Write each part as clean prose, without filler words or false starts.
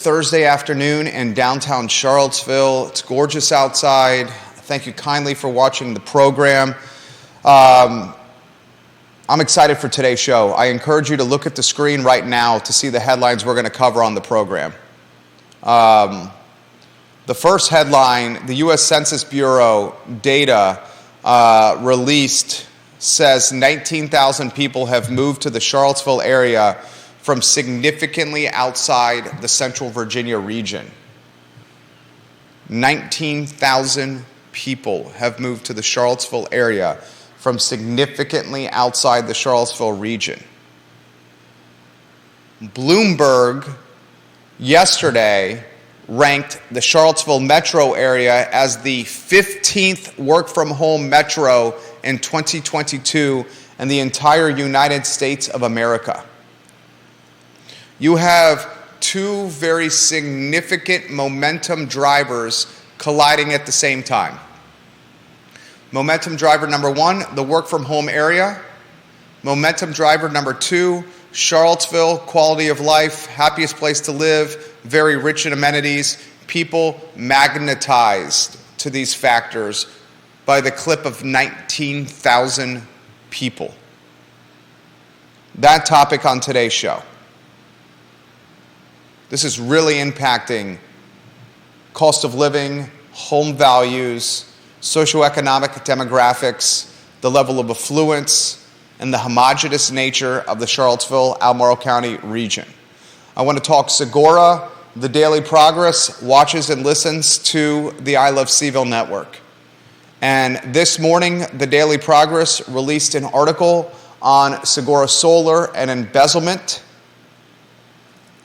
Thursday afternoon in downtown Charlottesville. It's gorgeous outside. Thank you kindly for watching the program. I'm excited for today's show. I encourage you to look at the screen right now to see the headlines we're going to cover on the program. The first headline, the U.S. Census Bureau data released says 19,000 people have moved to the Charlottesville area from significantly outside the Central Virginia region. 19,000 people have moved to the Charlottesville area from significantly outside the Charlottesville region. Bloomberg yesterday ranked the Charlottesville metro area as the 15th work-from-home metro in 2022 in the entire United States of America. You have two very significant momentum drivers colliding at the same time. Momentum driver number one, the work-from-home area. Momentum driver number two, Charlottesville, quality of life, happiest place to live, very rich in amenities. People magnetized to these factors by the clip of 19,000 people. That topic on today's show. This is really impacting cost of living, home values, socioeconomic demographics, the level of affluence, and the homogeneous nature of the Charlottesville-Albemarle County region. I want to talk Sigora, the Daily Progress, watches and listens to the I Love CVille Network. And this morning, the Daily Progress released an article on Sigora Solar and embezzlement,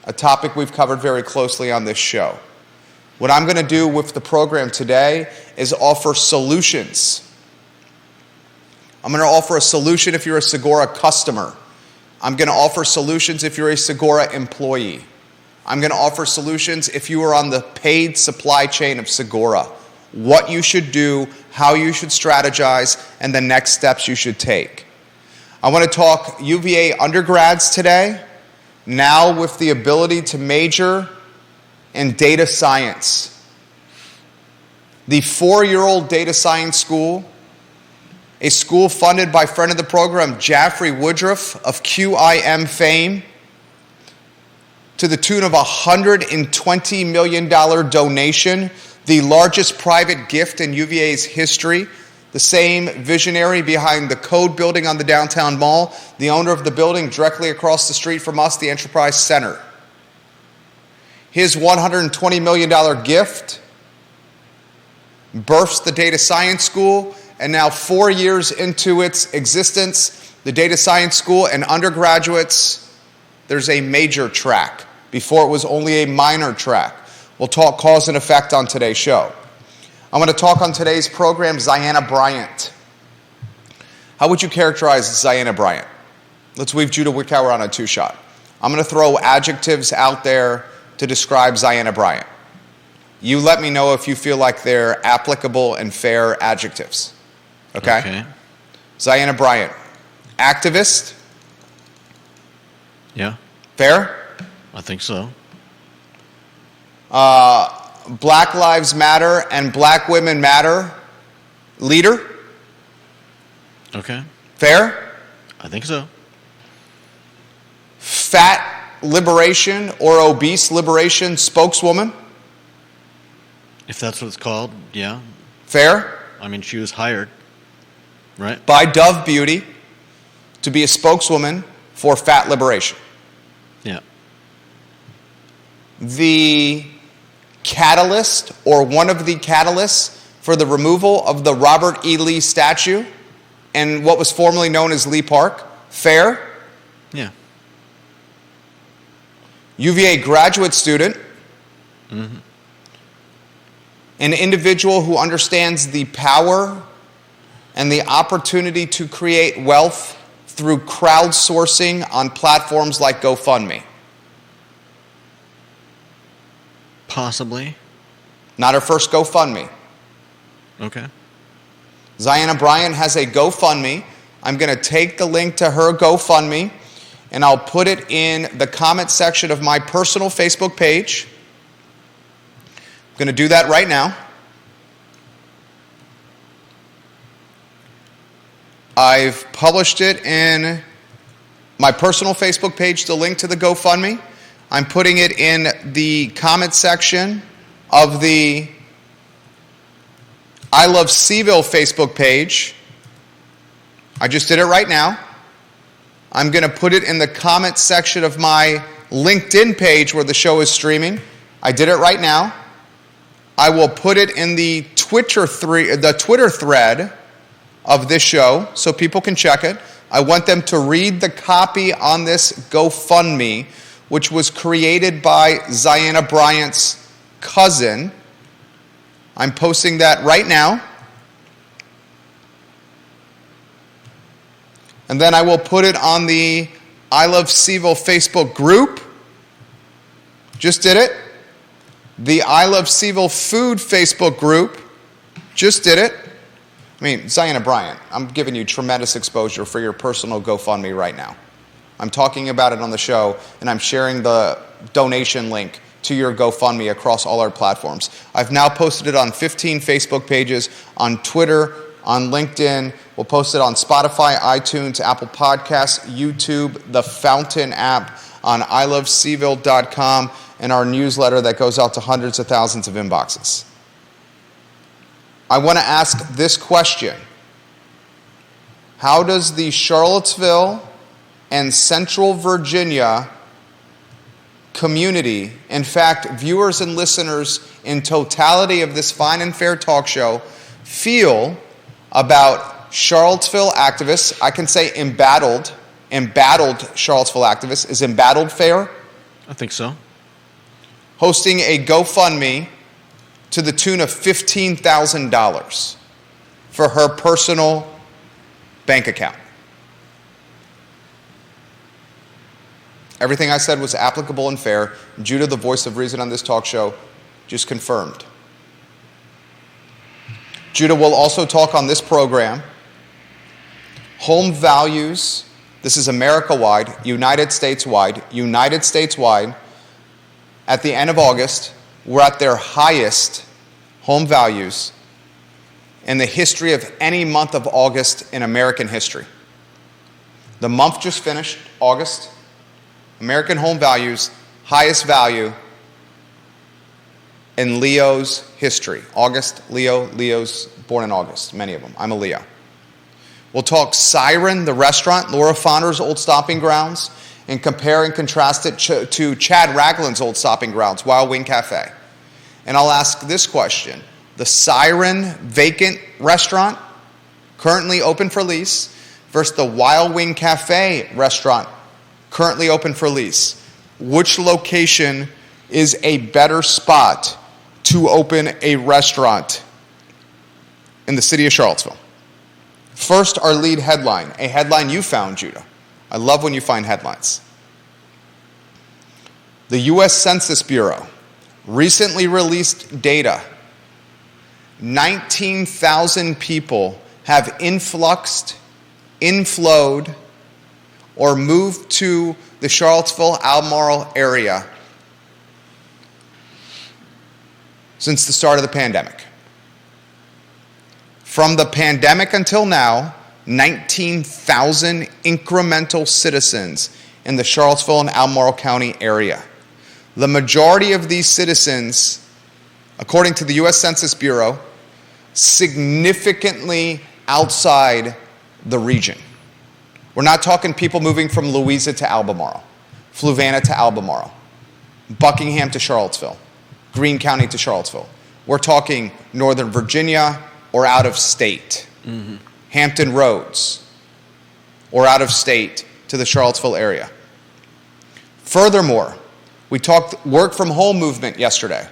a topic we've covered very closely on this show. What I'm going to do with the program today is offer solutions. I'm going to offer a solution if you're a Sigora customer. I'm going to offer solutions if you're a Sigora employee. I'm going to offer solutions if you are on the paid supply chain of Sigora. What you should do, how you should strategize, and the next steps you should take. I want to talk UVA undergrads today, now with the ability to major in data science. The 4-year-old data science school, a school funded by friend of the program, Jaffrey Woodruff of QIM fame, to the tune of $120 million donation, the largest private gift in UVA's history. The same visionary behind the Code building on the downtown mall, the owner of the building directly across the street from us, the Enterprise Center. His $120 million gift births the data science school, and now 4 years into its existence, the data science school and undergraduates, there's a major track. Before it was only a minor track. We'll talk cause and effect on today's show. I'm going to talk on today's program Zyahna Bryant. How would you characterize Zyahna Bryant? Let's weave Judah Wickower on a two-shot. I'm going to throw adjectives out there to describe Zyahna Bryant. You let me know if you feel like they're applicable and fair adjectives. Okay? Zyahna Bryant. Activist? Yeah. Fair? I think so. Black Lives Matter and Black Women Matter leader? Okay. Fair? I think so. Fat liberation or obese liberation spokeswoman? If that's what it's called, yeah. Fair? I mean, she was hired, right? By Dove Beauty to be a spokeswoman for fat liberation. Yeah. The catalyst or one of the catalysts for the removal of the Robert E. Lee statue in what was formerly known as Lee Park. Fair? Yeah. UVA graduate student. Mm-hmm. An individual who understands the power and the opportunity to create wealth through crowdsourcing on platforms like GoFundMe. Possibly. Not her first GoFundMe. Okay. Zyahna Bryant has a GoFundMe. I'm going to take the link to her GoFundMe and I'll put it in the comment section of my personal Facebook page. I'm going to do that right now. I've published it in my personal Facebook page, the link to the GoFundMe. I'm putting it in the comment section of the I Love CVille Facebook page. I just did it right now. I'm going to put it in the comment section of my LinkedIn page where the show is streaming. I did it right now. I will put it in the Twitter thread of this show so people can check it. I want them to read the copy on this GoFundMe, which was created by Zyahna Bryant's cousin. I'm posting that right now. And then I will put it on the I Love CVille Facebook group. Just did it. The I Love CVille Food Facebook group. Just did it. I mean, Zyahna Bryant, I'm giving you tremendous exposure for your personal GoFundMe right now. I'm talking about it on the show, and I'm sharing the donation link to your GoFundMe across all our platforms. I've now posted it on 15 Facebook pages, on Twitter, on LinkedIn. We'll post it on Spotify, iTunes, Apple Podcasts, YouTube, the Fountain app, on ilovecville.com, and our newsletter that goes out to hundreds of thousands of inboxes. I want to ask this question. How does the Charlottesville and Central Virginia community, in fact, viewers and listeners in totality of this fine and fair talk show, feel about Charlottesville activists? I can say embattled Charlottesville activists. Is embattled fair? I think so. Hosting a GoFundMe to the tune of $15,000 for her personal bank account. Everything I said was applicable and fair. Judah, the voice of reason on this talk show, just confirmed. Judah will also talk on this program. Home values, this is America-wide, United States-wide. At the end of August, we're at their highest home values in the history of any month of August in American history. The month just finished, August. American home values, highest value in Leo's history. August, Leo's born in August, many of them. I'm a Leo. We'll talk Siren, the restaurant, Laura Fonner's old stomping grounds, and compare and contrast it to Chad Ragland's old stomping grounds, Wild Wing Cafe. And I'll ask this question. The Siren vacant restaurant, currently open for lease, versus the Wild Wing Cafe restaurant, currently open for lease. Which location is a better spot to open a restaurant in the city of Charlottesville? First, our lead headline, a headline you found, Judah. I love when you find headlines. The U.S. Census Bureau recently released data. 19,000 people have influxed, inflowed, or moved to the Charlottesville-Albemarle area since the start of the pandemic. From the pandemic until now, 19,000 incremental citizens in the Charlottesville and Albemarle County area. The majority of these citizens, according to the U.S. Census Bureau, significantly outside the region. We're not talking people moving from Louisa to Albemarle, Fluvanna to Albemarle, Buckingham to Charlottesville, Greene County to Charlottesville. We're talking Northern Virginia or out of state. Mm-hmm. Hampton Roads or out of state to the Charlottesville area. Furthermore, we talked work from home movement yesterday.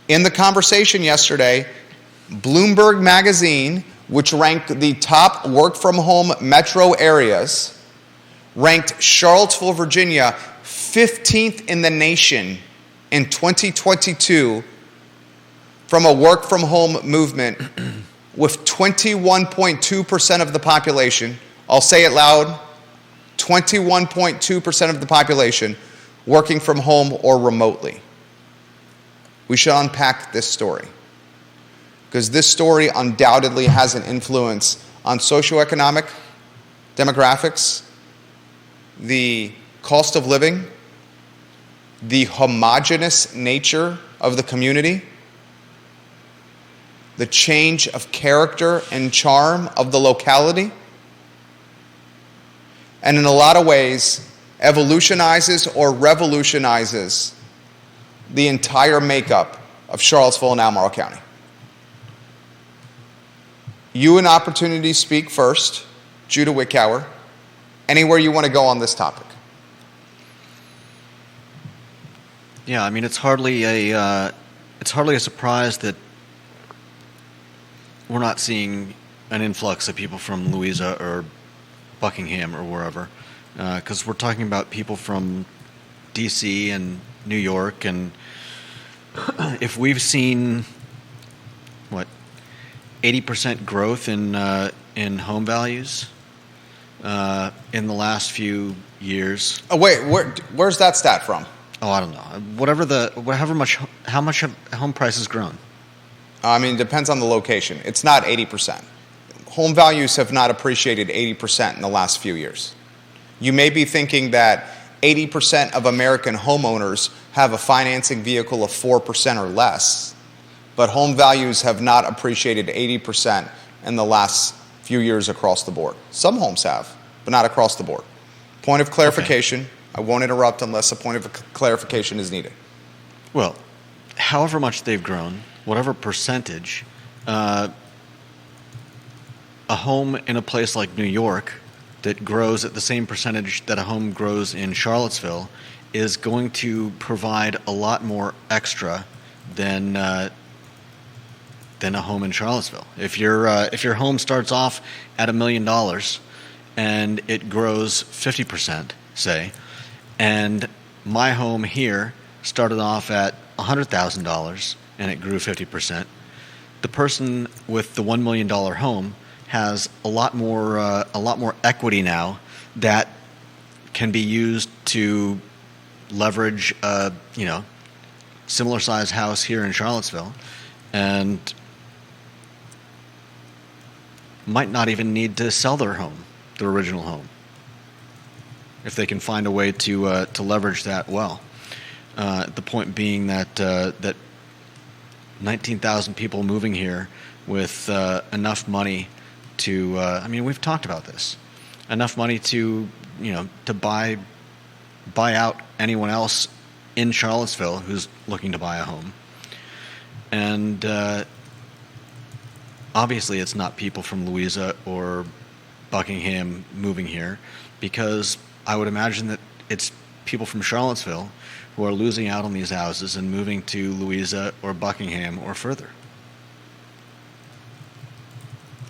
In the conversation yesterday, Bloomberg Magazine, which ranked the top work from home metro areas, ranked Charlottesville, Virginia 15th in the nation in 2022 from a work from home movement with 21.2% of the population, I'll say it loud, 21.2% of the population working from home or remotely. we should unpack this story. Because this story undoubtedly has an influence on socioeconomic demographics, the cost of living, the homogeneous nature of the community, the change of character and charm of the locality, and in a lot of ways, evolutionizes or revolutionizes the entire makeup of Charlottesville and Albemarle County. You an opportunity to speak first, Judah Wickower. Anywhere you want to go on this topic. Yeah, I mean, it's hardly a surprise that we're not seeing an influx of people from Louisa or Buckingham or wherever, because we're talking about people from D.C. and New York, and if we've seen 80% growth in home values in the last few years. Oh wait, where's that stat from? Oh, I don't know. How much have home prices grown? I mean, it depends on the location. It's not 80%. Home values have not appreciated 80% in the last few years. You may be thinking that 80% of American homeowners have a financing vehicle of 4% or less, but home values have not appreciated 80% in the last few years across the board. Some homes have, but not across the board. Point of clarification. Okay. I won't interrupt unless a point of clarification is needed. Well, however much they've grown, whatever percentage, a home in a place like New York that grows at the same percentage that a home grows in Charlottesville is going to provide a lot more extra than a home in Charlottesville. If your home starts off at $1 million and it grows 50%, say, and my home here started off at $100,000 and it grew 50%, the person with the $1 million home has a lot more equity now that can be used to leverage a similar size house here in Charlottesville, and might not even need to sell their original home, if they can find a way to leverage that well. The point being that 19,000 people moving here with enough money to, we've talked about this, enough money to buy out anyone else in Charlottesville who's looking to buy a home. And obviously it's not people from Louisa or Buckingham moving here, because I would imagine that it's people from Charlottesville who are losing out on these houses and moving to Louisa or Buckingham or further.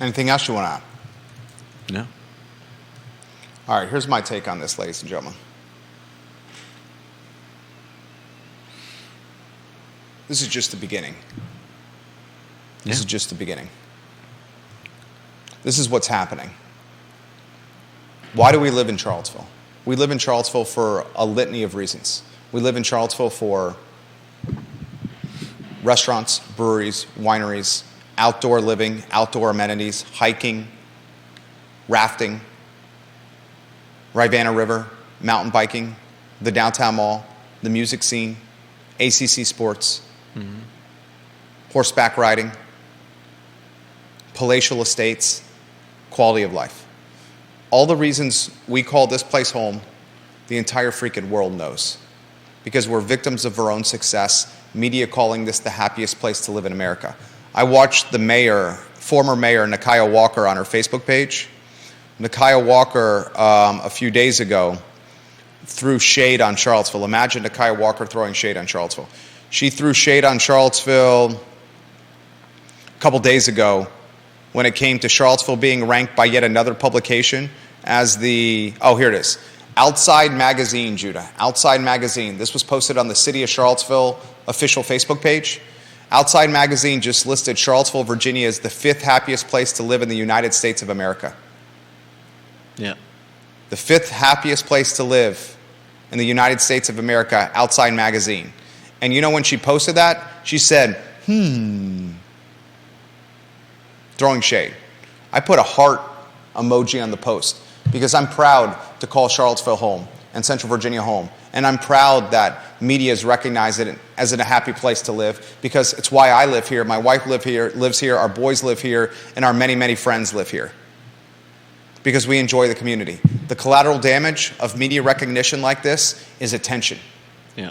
Anything else you want to add? No. All right, here's my take on this, ladies and gentlemen. This is just the beginning. This is just the beginning. This is what's happening. Why do we live in Charlottesville? We live in Charlottesville for a litany of reasons. We live in Charlottesville for restaurants, breweries, wineries, outdoor living, outdoor amenities, hiking, rafting, Rivanna River, mountain biking, the downtown mall, the music scene, ACC sports, horseback riding, palatial estates, quality of life. All the reasons we call this place home, the entire freaking world knows. Because we're victims of our own success, media calling this the happiest place to live in America. I watched the former mayor, Nakia Walker, on her Facebook page. Nakia Walker, a few days ago, threw shade on Charlottesville. Imagine Nakia Walker throwing shade on Charlottesville. She threw shade on Charlottesville a couple days ago when it came to Charlottesville being ranked by yet another publication as here it is. Outside Magazine, Judah. Outside Magazine. This was posted on the City of Charlottesville official Facebook page. Outside Magazine just listed Charlottesville, Virginia as the 5th happiest place to live in the United States of America. Yeah. The 5th happiest place to live in the United States of America, Outside Magazine. And you know when she posted that? She said, throwing shade. I put a heart emoji on the post because I'm proud to call Charlottesville home and Central Virginia home. And I'm proud that media has recognized it as a happy place to live because it's why I live here. My wife lives here, our boys live here, and our many, many friends live here. Because we enjoy the community. The collateral damage of media recognition like this is attention. Yeah.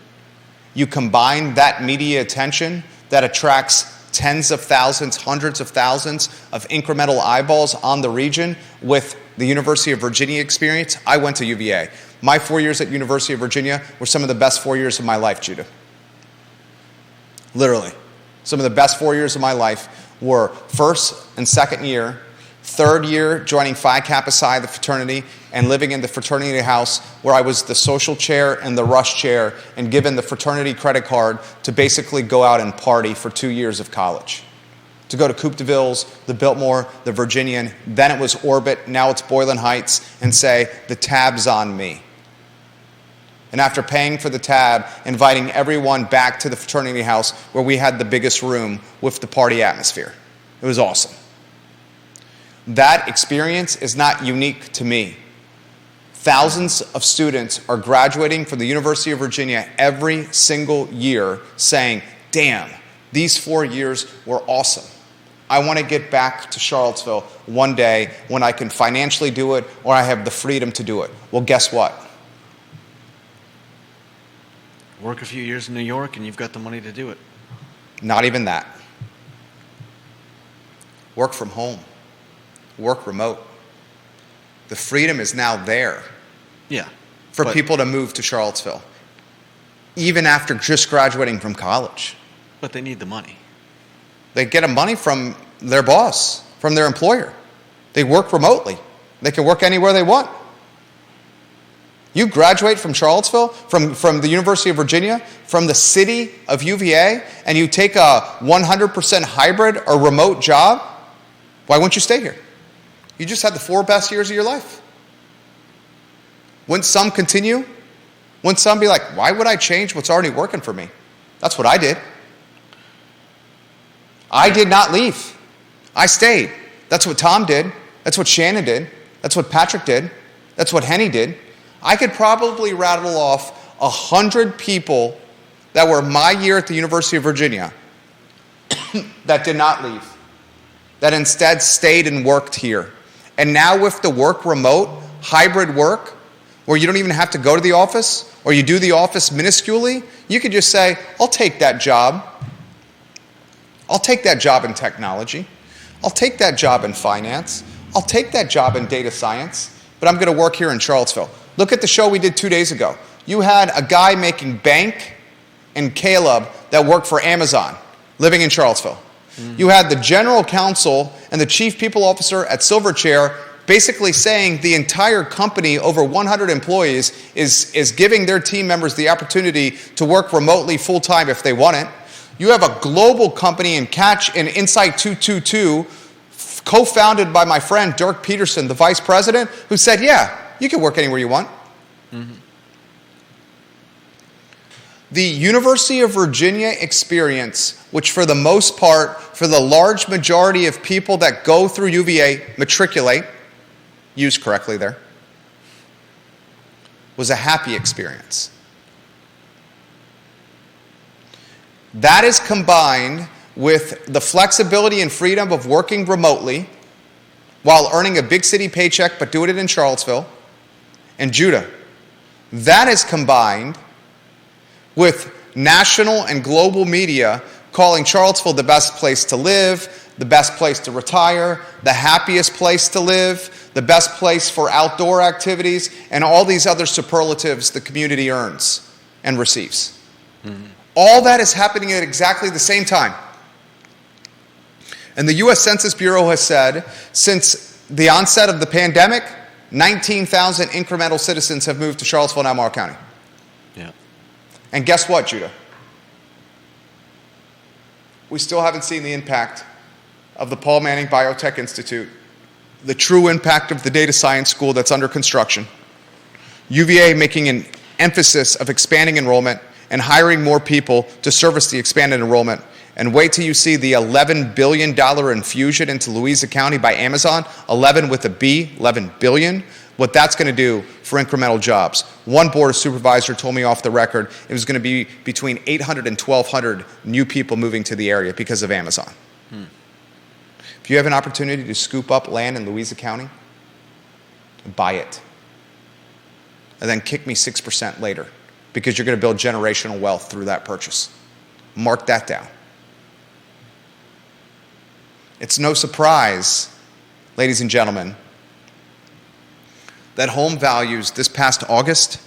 You combine that media attention that attracts tens of thousands, hundreds of thousands of incremental eyeballs on the region with the University of Virginia experience. I went to UVA. My 4 years at University of Virginia were some of the best 4 years of my life, Judah. Literally. Some of the best 4 years of my life were first and second year, third year joining Phi Kappa Psi, the fraternity, and living in the fraternity house where I was the social chair and the rush chair and given the fraternity credit card to basically go out and party for 2 years of college. To go to Coupe de Villes, the Biltmore, the Virginian, then it was Orbit, now it's Boylan Heights, and say, the tab's on me. And after paying for the tab, inviting everyone back to the fraternity house where we had the biggest room with the party atmosphere. It was awesome. That experience is not unique to me. Thousands of students are graduating from the University of Virginia every single year saying, damn, these 4 years were awesome. I want to get back to Charlottesville one day when I can financially do it or I have the freedom to do it. Well, guess what? Work a few years in New York and you've got the money to do it. Not even that. Work from home. Work remote. The freedom is now there. Yeah. For people to move to Charlottesville, even after just graduating from college. But they need the money. They get money from their boss, from their employer. They work remotely. They can work anywhere they want. You graduate from Charlottesville, from the University of Virginia, from the city of UVA, and you take a 100% hybrid or remote job, why wouldn't you stay here? You just had the 4 best years of your life. Wouldn't some continue? Wouldn't some be like, why would I change what's already working for me? That's what I did. I did not leave. I stayed. That's what Tom did. That's what Shannon did. That's what Patrick did. That's what Henny did. I could probably rattle off 100 people that were my year at the University of Virginia that did not leave, that instead stayed and worked here. And now with the work remote, hybrid work, where you don't even have to go to the office, or you do the office minusculely, you could just say, I'll take that job. I'll take that job in technology. I'll take that job in finance. I'll take that job in data science, but I'm going to work here in Charlottesville. Look at the show we did 2 days ago. You had a guy making bank and Caleb that worked for Amazon, living in Charlottesville. Mm-hmm. You had the general counsel and the chief people officer at Silverchair basically saying the entire company, over 100 employees, is giving their team members the opportunity to work remotely full-time if they want it. You have a global company in Catch and Insight 222, co-founded by my friend Dirk Peterson, the vice president, who said, yeah, you can work anywhere you want. Mm-hmm. The University of Virginia experience, which for the most part, for the large majority of people that go through UVA, matriculate, used correctly there, was a happy experience. That is combined with the flexibility and freedom of working remotely while earning a big city paycheck but doing it in Charlottesville and Judah. That is combined with national and global media calling Charlottesville the best place to live, the best place to retire, the happiest place to live, the best place for outdoor activities, and all these other superlatives the community earns and receives. Mm-hmm. All that is happening at exactly the same time. And the U.S. Census Bureau has said, since the onset of the pandemic, 19,000 incremental citizens have moved to Charlottesville and Albemarle County. Yeah. And guess what, Judah? We still haven't seen the impact of the Paul Manning Biotech Institute, the true impact of the data science school that's under construction, UVA making an emphasis of expanding enrollment, and hiring more people to service the expanded enrollment. And wait till you see the $11 billion infusion into Louisa County by Amazon, 11 with a B, 11 billion, what that's going to do for incremental jobs. One board supervisor told me off the record it was going to be between 800 and 1,200 new people moving to the area because of Amazon. If you have an opportunity to scoop up land in Louisa County, buy it. And then kick me 6% later because you're going to build generational wealth through that purchase. Mark that down. It's no surprise, ladies and gentlemen, that home values this past August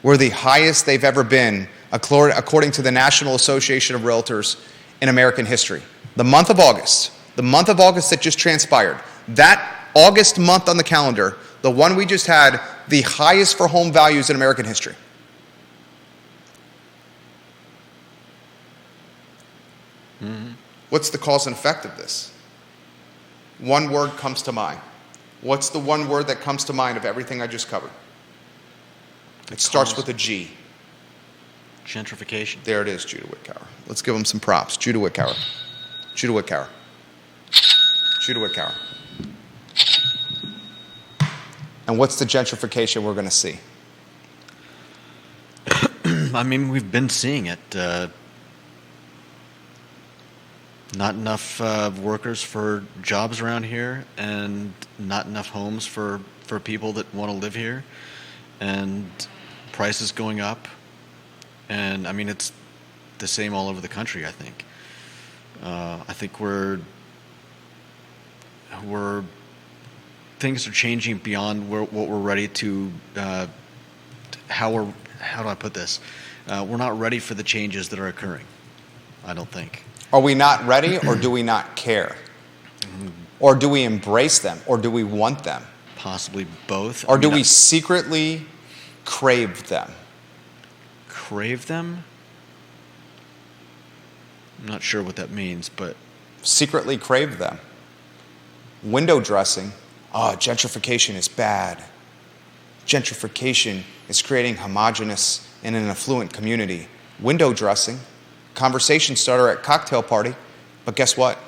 were the highest they've ever been, according to the National Association of Realtors, in American history. The month of August that just transpired, that August month on the calendar, the one we just had, the highest for home values in American history. What's the cause and effect of this? One word comes to mind. What's the one word that comes to mind of everything I just covered? It starts with a G. Gentrification. There it is, Judah Wickower. Let's give him some props. Judah Wickower. Judah Wickower. Judah Wickower. And what's the gentrification we're going to see? I mean, we've been seeing it. Not enough workers for jobs around here, and not enough homes for people that want to live here, and prices going up. And I mean, it's the same all over the country, I think. I think we're things are changing beyond what we're ready to. How do I put this? We're not ready for the changes that are occurring, I don't think. Are we not ready, or do we not care? Or do we embrace them, or do we want them? Possibly both. Or do we secretly crave them? Crave them? I'm not sure what that means, but... Secretly crave them. Window dressing. Oh, gentrification is bad. Gentrification is creating homogenous and an affluent community. Window dressing. Conversation starter at cocktail party. But guess what?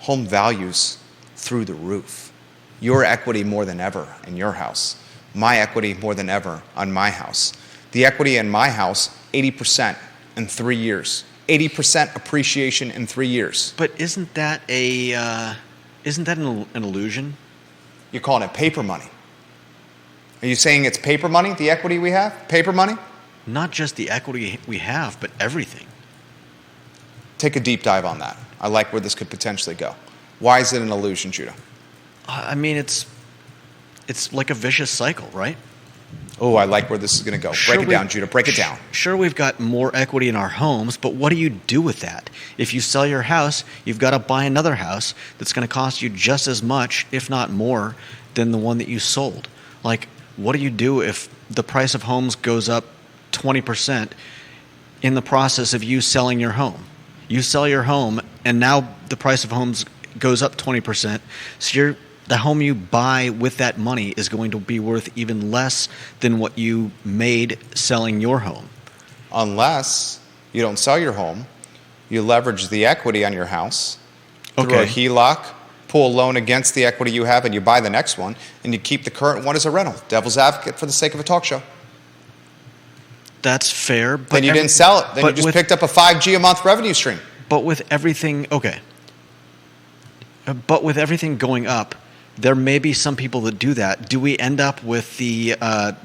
Home values through the roof. Your equity more than ever in your house. My equity more than ever on my house. The equity in my house, 80% in 3 years. 80% appreciation in 3 years. But isn't that an illusion? You're calling it paper money. Are you saying it's paper money, the equity we have? Paper money? Not just the equity we have, but everything. Take a deep dive on that. I like where this could potentially go. Why is it an illusion, Judah? I mean, it's like a vicious cycle, right? Oh, I like where this is going to go. Break it down, Judah. Break it down. Sure, we've got more equity in our homes, but what do you do with that? If you sell your house, you've got to buy another house that's going to cost you just as much, if not more, than the one that you sold. Like, what do you do if the price of homes goes up 20% in the process of you selling your home? You sell your home, and now the price of homes goes up 20%, so the home you buy with that money is going to be worth even less than what you made selling your home. Unless you don't sell your home, you leverage the equity on your house through a HELOC, pull a loan against the equity you have, and you buy the next one, and you keep the current one as a rental. Devil's advocate for the sake of a talk show. That's fair. But then you didn't sell it. Then you just picked up a $5,000 a month revenue stream. But with everything, But with everything going up, there may be some people that do that. Do we end up with the? I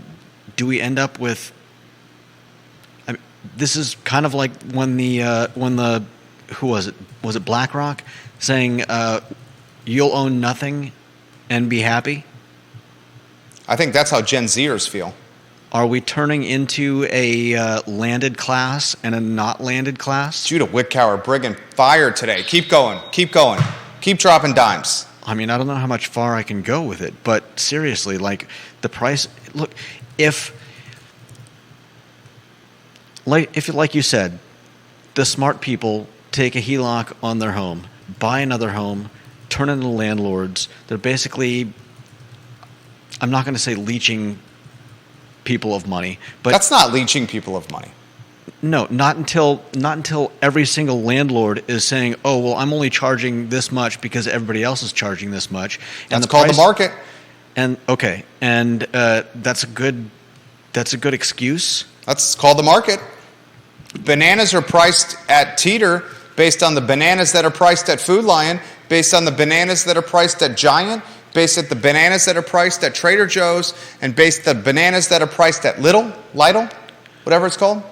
mean, this is kind of like when the who was it? Was it BlackRock saying you'll own nothing and be happy? I think that's how Gen Zers feel. Are we turning into a landed class and a not landed class? Judah Wickower, bringing fire today. Keep going. Keep going. Keep dropping dimes. I mean, I don't know how much far I can go with it, but seriously, like the price. Look, if like you said, the smart people take a HELOC on their home, buy another home, turn into landlords. They're basically, I'm not going to say leeching people of money, but that's not leeching people of money. No, not until every single landlord is saying, "Oh, well, I'm only charging this much because everybody else is charging this much." And That's called the market. And okay, and that's a good excuse. That's called the market. Bananas are priced at Teeter based on the bananas that are priced at Food Lion, based on the bananas that are priced at Giant, based at the bananas that are priced at Trader Joe's, and based on the bananas that are priced at Lidl, whatever it's called.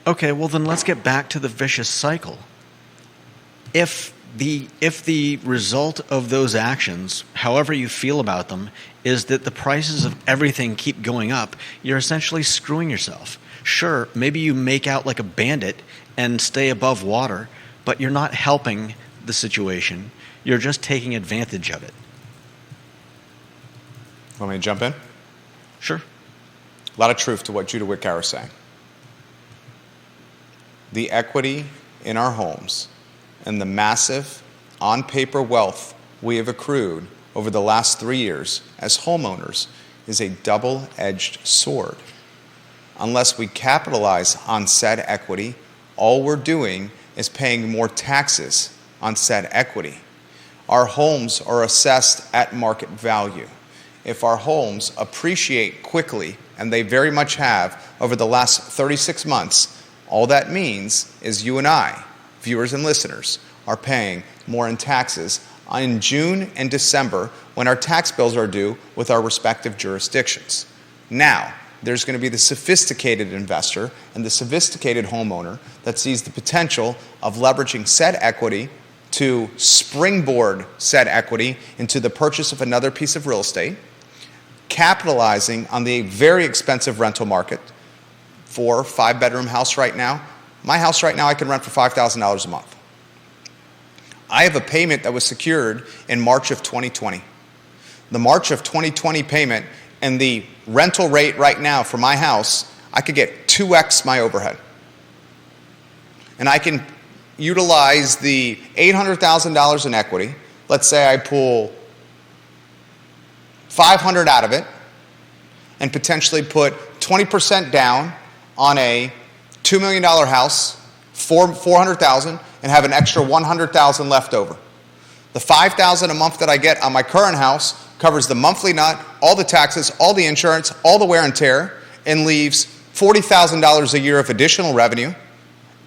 Okay, well then let's get back to the vicious cycle. If the result of those actions, however you feel about them, is that the prices of everything keep going up, you're essentially screwing yourself. Sure, maybe you make out like a bandit and stay above water, but you're not helping the situation. You're just taking advantage of it. Want me to jump in? Sure. A lot of truth to what Judah Wickower is saying. The equity in our homes and the massive on-paper wealth we have accrued over the last 3 years as homeowners is a double-edged sword. Unless we capitalize on said equity, all we're doing is paying more taxes on said equity. Our homes are assessed at market value. If our homes appreciate quickly, and they very much have over the last 36 months, all that means is you and I, viewers and listeners, are paying more in taxes in June and December when our tax bills are due with our respective jurisdictions. Now, there's going to be the sophisticated investor and the sophisticated homeowner that sees the potential of leveraging said equity to springboard said equity into the purchase of another piece of real estate, capitalizing on the very expensive rental market. 4 or 5 bedroom house right now. My house right now I can rent for $5,000 a month. I have a payment that was secured in March of 2020. The March of 2020 payment and the rental rate right now for my house, I could get 2x my overhead. And I can utilize the $800,000 in equity. Let's say I pull $500 out of it and potentially put 20% down on a $2 million house, $400,000, and have an extra $100,000 left over. The $5,000 a month that I get on my current house covers the monthly nut, all the taxes, all the insurance, all the wear and tear, and leaves $40,000 a year of additional revenue.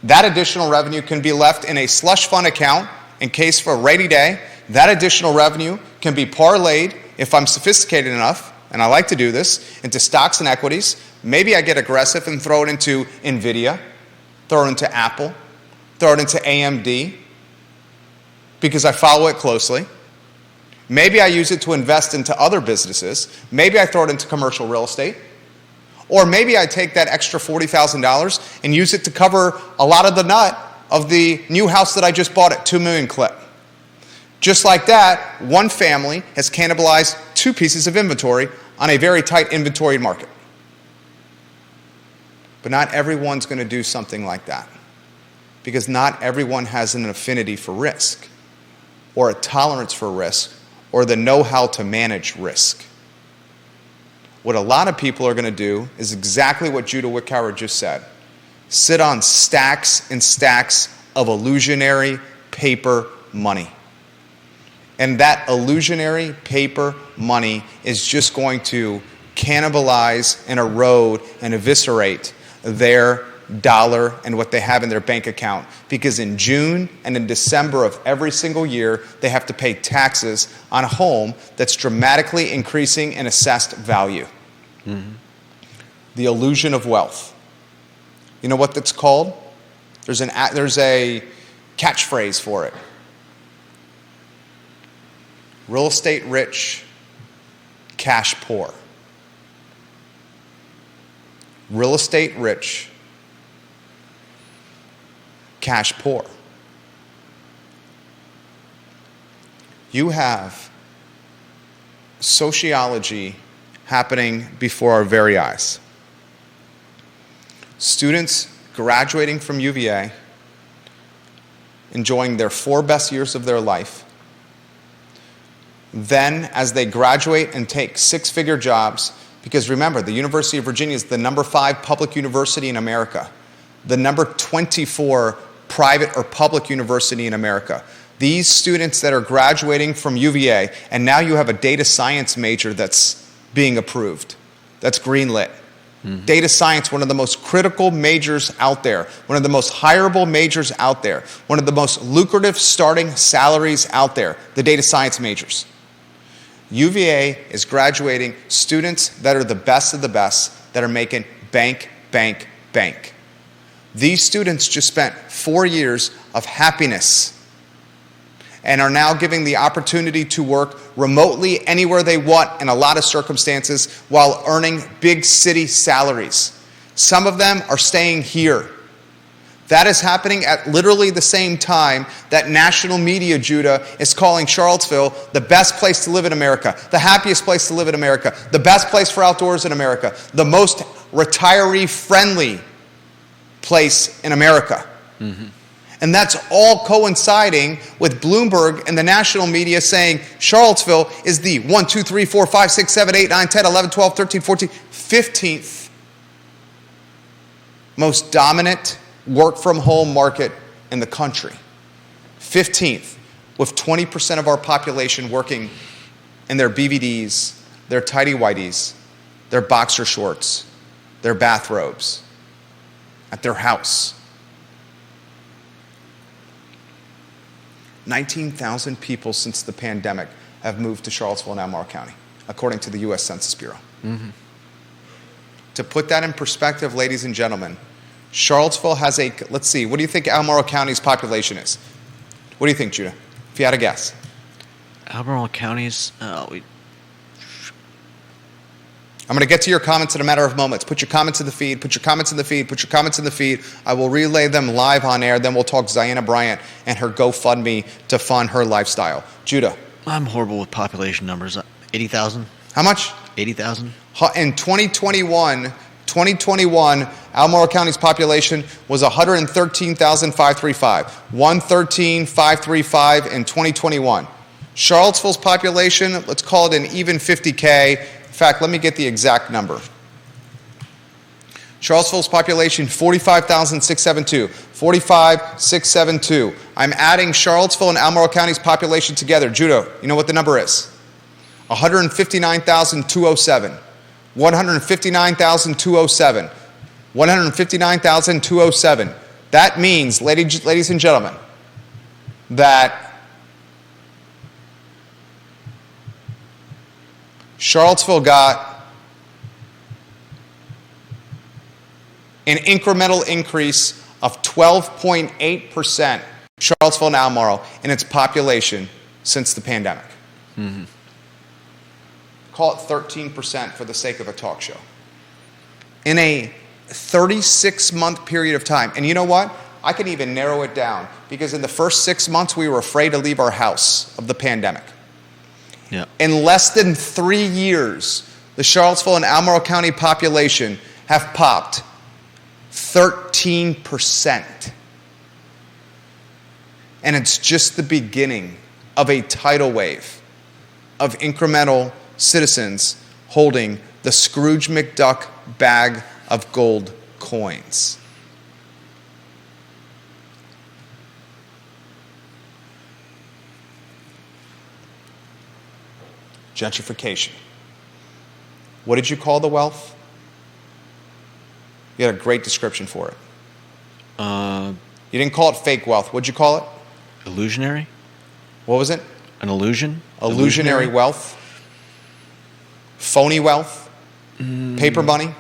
That additional revenue can be left in a slush fund account in case for a rainy day. That additional revenue can be parlayed, if I'm sophisticated enough, and I like to do this, into stocks and equities. Maybe I get aggressive and throw it into NVIDIA, throw it into Apple, throw it into AMD, because I follow it closely. Maybe I use it to invest into other businesses. Maybe I throw it into commercial real estate. Or maybe I take that extra $40,000 and use it to cover a lot of the nut of the new house that I just bought at $2 million clip. Just like that, one family has cannibalized 2 pieces of inventory on a very tight inventory market. But not everyone's going to do something like that, because not everyone has an affinity for risk or a tolerance for risk or the know-how to manage risk. What a lot of people are going to do is exactly what Judah Wickower just said. Sit on stacks and stacks of illusionary paper money. And that illusionary paper money is just going to cannibalize and erode and eviscerate their dollar and what they have in their bank account. Because in June and in December of every single year, they have to pay taxes on a home that's dramatically increasing in assessed value. Mm-hmm. The illusion of wealth. You know what that's called? There's a catchphrase for it. Real estate rich, cash poor. Real estate rich, cash poor. You have sociology happening before our very eyes. Students graduating from UVA, enjoying their 4 best years of their life. Then, as they graduate and take 6-figure jobs, because remember, the University of Virginia is the #5 public university in America. the number 24 private or public university in America. These students that are graduating from UVA, and now you have a data science major that's being approved, that's greenlit. Data science, one of the most critical majors out there, one of the most hireable majors out there, one of the most lucrative starting salaries out there, the data science majors. UVA is graduating students that are the best of the best, that are making bank, bank, bank. These students just spent 4 years of happiness and are now giving the opportunity to work remotely anywhere they want in a lot of circumstances while earning big city salaries. Some of them are staying here. That is happening at literally the same time that national media, Judah, is calling Charlottesville the best place to live in America, the happiest place to live in America, the best place for outdoors in America, the most retiree-friendly place in America. And that's all coinciding with Bloomberg and the national media saying Charlottesville is the 1, 2, 3, 4, 5, 6, 7, 8, 9, 10, 11, 12, 13, 14, 15th most dominant work-from-home market in the country. 15th, with 20% of our population working in their BVDs, their tighty-whities, their boxer shorts, their bathrobes, at their house. 19,000 people since the pandemic have moved to Charlottesville and Albemarle County, according to the U.S. Census Bureau. To put that in perspective, ladies and gentlemen, Charlottesville has a, let's see, what do you think Albemarle County's population is? What do you think, Judah? If you had a guess. Albemarle County's, I'm going to get to your comments in a matter of moments. Put your comments in the feed, put your comments in the feed, put your comments in the feed. I will relay them live on air. Then we'll talk Zyahna Bryant and her GoFundMe to fund her lifestyle. Judah. I'm horrible with population numbers. 80,000? How much? 80,000? In 2021, Albemarle County's population was 113,535. 113,535 in 2021. Charlottesville's population, let's call it an even 50K. In fact, let me get the exact number. Charlottesville's population, 45,672. 45,672. I'm adding Charlottesville and Albemarle County's population together. Judah, you know what the number is? 159,207. 159,207. 159,207. That means, ladies and gentlemen, that Charlottesville got an incremental increase of 12.8%, Charlottesville and Albemarle, in its population since the pandemic. Call it 13% for the sake of a talk show. In a 36-month period of time. And you know what? I can even narrow it down because in the first 6 months, we were afraid to leave our house of the pandemic. Yeah. In less than 3 years, the Charlottesville and Albemarle County population have popped 13%. And it's just the beginning of a tidal wave of incremental citizens holding the Scrooge McDuck bag of gold coins. Gentrification. What did you call the wealth? You had a great description for it. You didn't call it fake wealth. What'd you call it? Illusionary? What was it? An illusion? Illusionary wealth. Phony wealth. Paper money.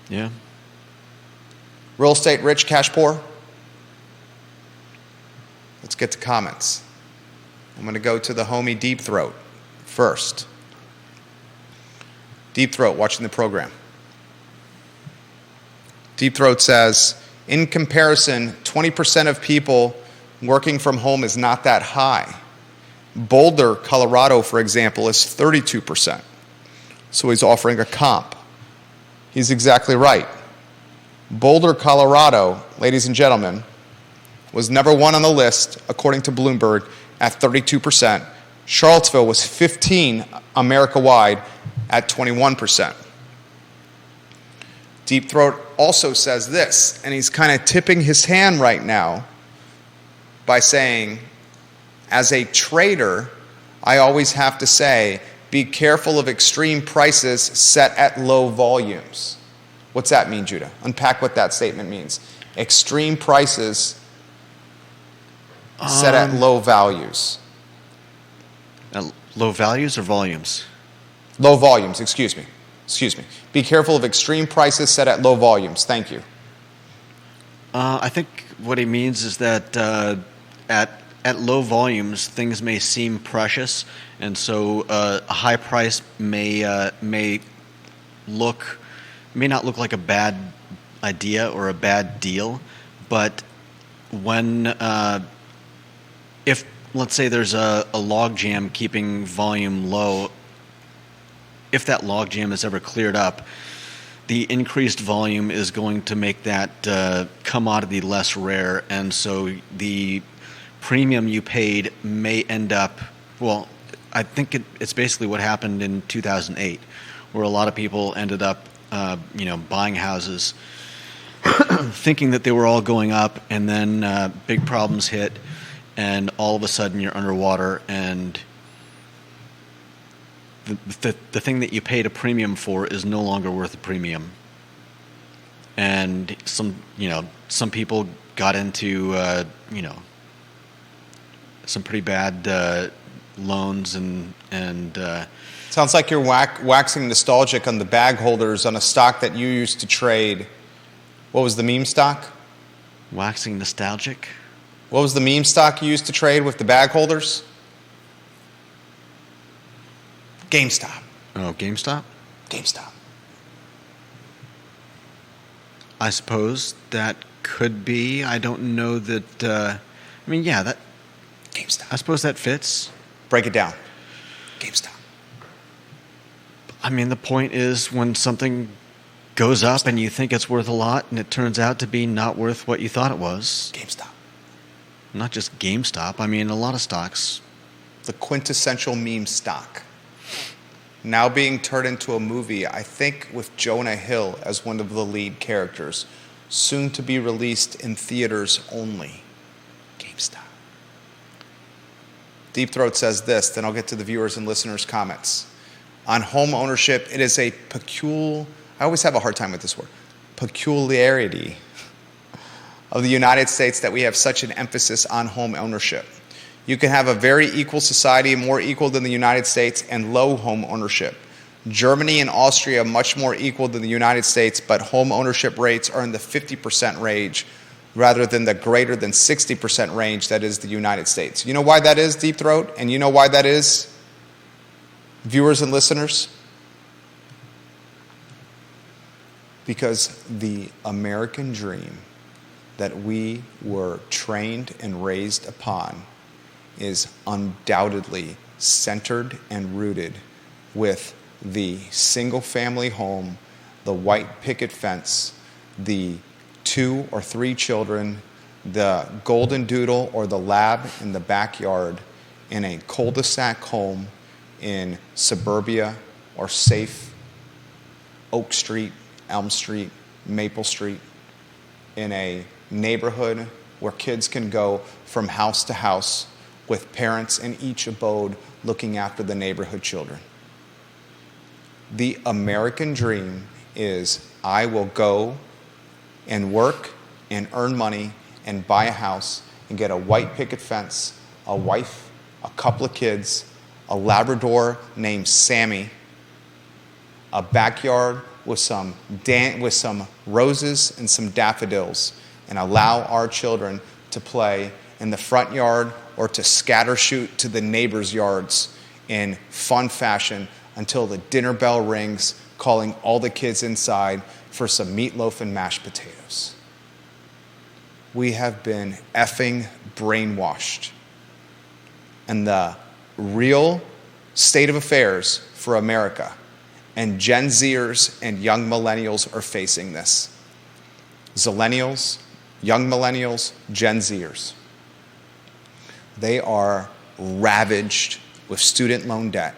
Yeah. Real estate rich, cash poor. Let's get to comments. I'm going to go to the homie Deep Throat first. Deep Throat, watching the program. Deep Throat says, in comparison, 20% of people working from home is not that high. Boulder, Colorado, for example, is 32%. So he's offering a comp. He's exactly right. Boulder, Colorado, ladies and gentlemen, was number one on the list, according to Bloomberg, at 32%. Charlottesville was 15 America-wide at 21%. Deep Throat also says this, and he's kind of tipping his hand right now by saying, as a trader, I always have to say, be careful of extreme prices set at low volumes. What's that mean, Judah? Unpack what that statement means. Extreme prices set at low values. Low values or volumes? Low volumes, excuse me. Be careful of extreme prices set at low volumes. Thank you. I think what he means is that at low volumes, things may seem precious, and so a high price may not look like a bad idea or a bad deal, but when if let's say there's a log jam keeping volume low, if that log jam is ever cleared up, the increased volume is going to make that commodity less rare, and so the premium you paid may end up, well, I think it's basically what happened in 2008, where a lot of people ended up buying houses thinking that they were all going up, and then big problems hit, and all of a sudden you're underwater, and the thing that you paid a premium for is no longer worth a premium. And some people got into some pretty bad loans and sounds like you're waxing nostalgic on the bag holders on a stock that you used to trade. What was the meme stock? Waxing nostalgic? What was the meme stock you used to trade with the bag holders? GameStop. Oh, GameStop? GameStop. I suppose that could be. I don't know that. That GameStop. I suppose that fits. Break it down. GameStop. I mean, the point is when something goes up and you think it's worth a lot and it turns out to be not worth what you thought it was. GameStop. Not just GameStop. I mean, a lot of stocks. The quintessential meme stock. Now being turned into a movie, I think with Jonah Hill as one of the lead characters, soon to be released in theaters only. GameStop. Deep Throat says this, then I'll get to the viewers and listeners' comments. On home ownership, it is a I always have a hard time with this word, peculiarity of the United States that we have such an emphasis on home ownership. You can have a very equal society, more equal than the United States, and low home ownership. Germany and Austria are much more equal than the United States, but home ownership rates are in the 50% range rather than the greater than 60% range that is the United States. You know why that is, Deep Throat? And you know why that is, viewers and listeners? Because the American dream that we were trained and raised upon is undoubtedly centered and rooted with the single-family home, the white picket fence, the 2 or 3 children, the golden doodle or the lab in the backyard, in a cul-de-sac home in suburbia or safe Oak Street, Elm Street, Maple Street, in a neighborhood where kids can go from house to house with parents in each abode looking after the neighborhood children. The American dream is I will go and work and earn money and buy a house and get a white picket fence, a wife, a couple of kids, a Labrador named Sammy, a backyard with some roses and some daffodils, and allow our children to play in the front yard or to scatter shoot to the neighbors' yards in fun fashion until the dinner bell rings, calling all the kids inside for some meatloaf and mashed potatoes. We have been effing brainwashed. And the real state of affairs for America, and Gen Zers and young millennials are facing this. Zillennials, young millennials, Gen Zers. They are ravaged with student loan debt,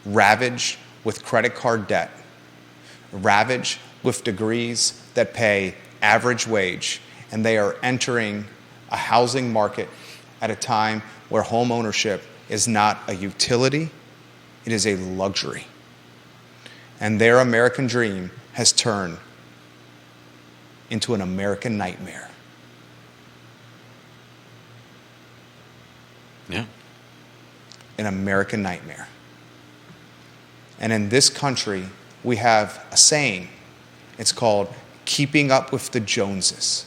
ravaged with credit card debt, ravaged with degrees that pay average wage, and they are entering a housing market at a time where home ownership is not a utility, it is a luxury. And their American dream has turned into an American nightmare. Yeah. An American nightmare. And in this country, we have a saying. It's called keeping up with the Joneses.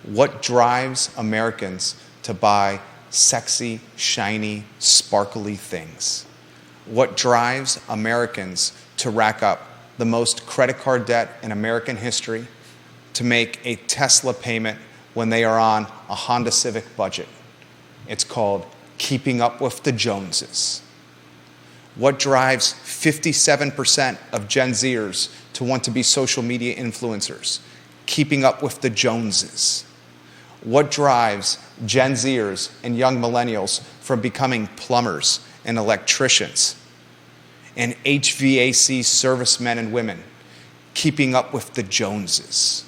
What drives Americans to buy sexy, shiny, sparkly things? What drives Americans to rack up the most credit card debt in American history, to make a Tesla payment when they are on a Honda Civic budget? It's called keeping up with the Joneses. What drives 57% of Gen Zers to want to be social media influencers? Keeping up with the Joneses. What drives Gen Zers and young millennials from becoming plumbers and electricians and HVAC servicemen and women? Keeping up with the Joneses.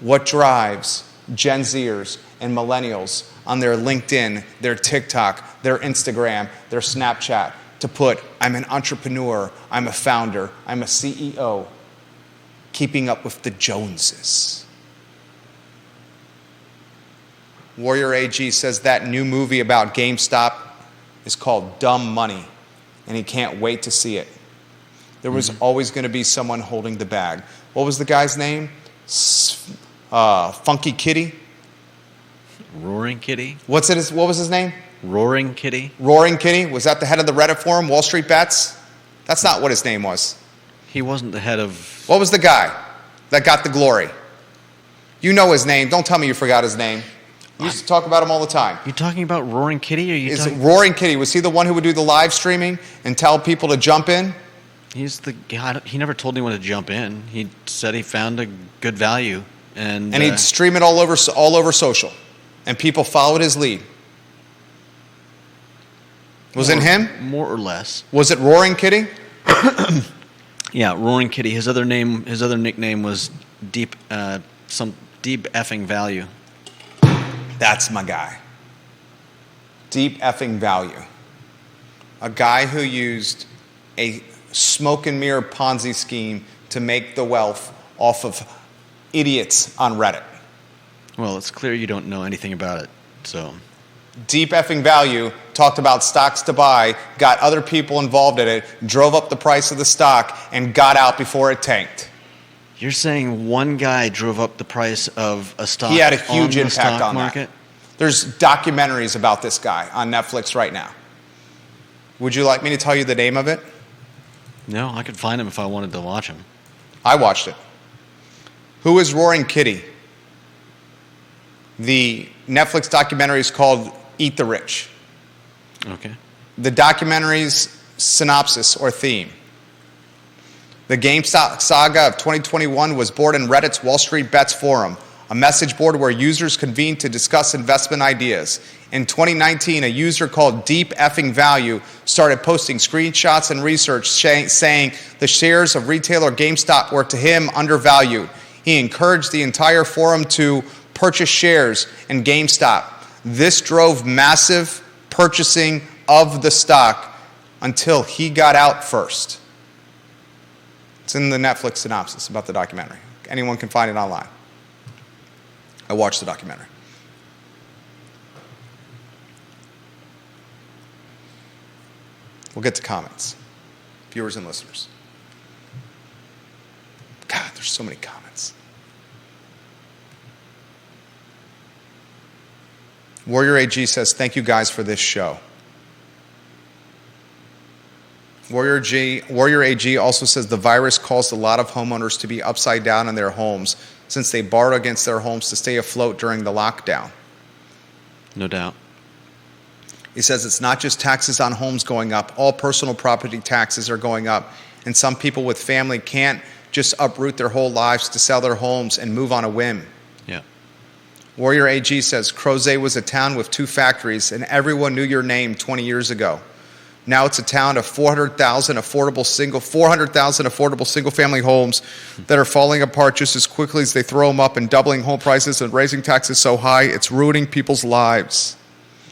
What drives Gen Zers and millennials on their LinkedIn, their TikTok, their Instagram, their Snapchat to put, I'm an entrepreneur, I'm a founder, I'm a CEO? Keeping up with the Joneses. Warrior AG says that new movie about GameStop is called Dumb Money, and he can't wait to see it. There was always going to be someone holding the bag. What was the guy's name? Funky Kitty? Roaring Kitty? What was his name? Roaring Kitty? Roaring Kitty? Was that the head of the Reddit forum, Wall Street Bets? That's not what his name was. He wasn't the head of... What was the guy that got the glory? You know his name. Don't tell me you forgot his name. You used to talk about him all the time. You talking about Roaring Kitty? Or you talking... Roaring Kitty, was he the one who would do the live streaming and tell people to jump in? He's the guy. He never told anyone to jump in. He said he found a good value. And he'd stream it all over social. And people followed his lead. Was it him? More or less. Was it Roaring Kitty? Yeah, Roaring Kitty. His other nickname was Deep Effing Value. That's my guy. Deep Effing Value. A guy who used a smoke and mirror Ponzi scheme to make the wealth off of idiots on Reddit. Well, it's clear you don't know anything about it, so... Deep Effing Value talked about stocks to buy, got other people involved in it, drove up the price of the stock, and got out before it tanked. You're saying one guy drove up the price of a stock? He had a huge on the impact stock on market? that. There's documentaries about this guy on Netflix right now. Would you like me to tell you the name of it? No, I could find him if I wanted to watch him. I watched it. Who is Roaring Kitty? The Netflix documentary is called Eat the Rich. Okay. The documentary's synopsis or theme. The GameStop saga of 2021 was born in Reddit's Wall Street Bets forum, a message board where users convened to discuss investment ideas. In 2019, a user called Deep Effing Value started posting screenshots and research saying the shares of retailer GameStop were to him undervalued. He encouraged the entire forum to purchase shares in GameStop. This drove massive purchasing of the stock until he got out first. It's in the Netflix synopsis about the documentary. Anyone can find it online. I watched the documentary. We'll get to comments. Viewers and listeners. God, there's so many comments. Warrior AG says, thank you guys for this show. Warrior AG also says the virus caused a lot of homeowners to be upside down in their homes since they borrowed against their homes to stay afloat during the lockdown. No doubt. He says it's not just taxes on homes going up. All personal property taxes are going up. And some people with family can't just uproot their whole lives to sell their homes and move on a whim. Yeah. Warrior AG says Crozet was a town with 2 factories and everyone knew your name 20 years ago. Now it's a town of 400,000 affordable single-family homes that are falling apart just as quickly as they throw them up, and doubling home prices and raising taxes so high, it's ruining people's lives.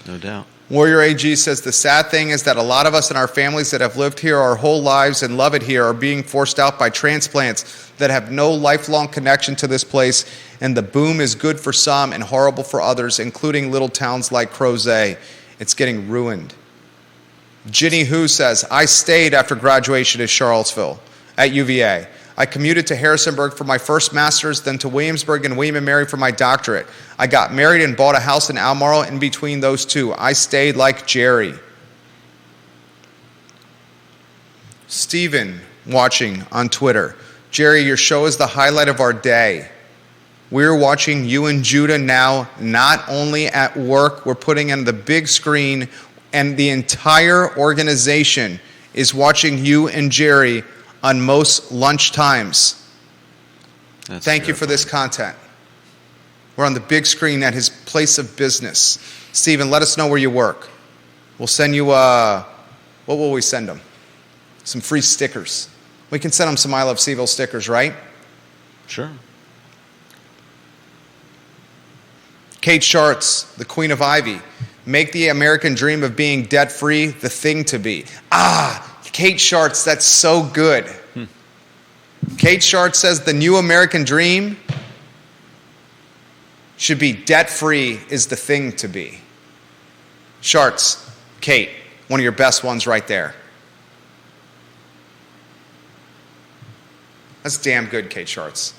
No doubt. Warrior AG says, the sad thing is that a lot of us and our families that have lived here our whole lives and love it here are being forced out by transplants that have no lifelong connection to this place, and the boom is good for some and horrible for others, including little towns like Crozet. It's getting ruined. Ginny Who says, I stayed after graduation at Charlottesville at UVA. I commuted to Harrisonburg for my first master's, then to Williamsburg and William & Mary for my doctorate. I got married and bought a house in Albemarle in between those two. I stayed like Jerry. Stephen, watching on Twitter. Jerry, your show is the highlight of our day. We're watching you and Judah now, not only at work, we're putting in the big screen, and the entire organization is watching you and Jerry on most lunch times. Thank you for this content. We're on the big screen at his place of business. Stephen, let us know where you work. We'll send you, what will we send them? Some free stickers. We can send them some I Love CVille stickers, right? Sure. Kate Schartz, the Queen of Ivy. Make the American dream of being debt-free the thing to be. Kate Schartz, that's so good. Kate Schartz says the new American dream should be debt-free is the thing to be. Schartz, Kate, one of your best ones right there. That's damn good, Kate Schartz.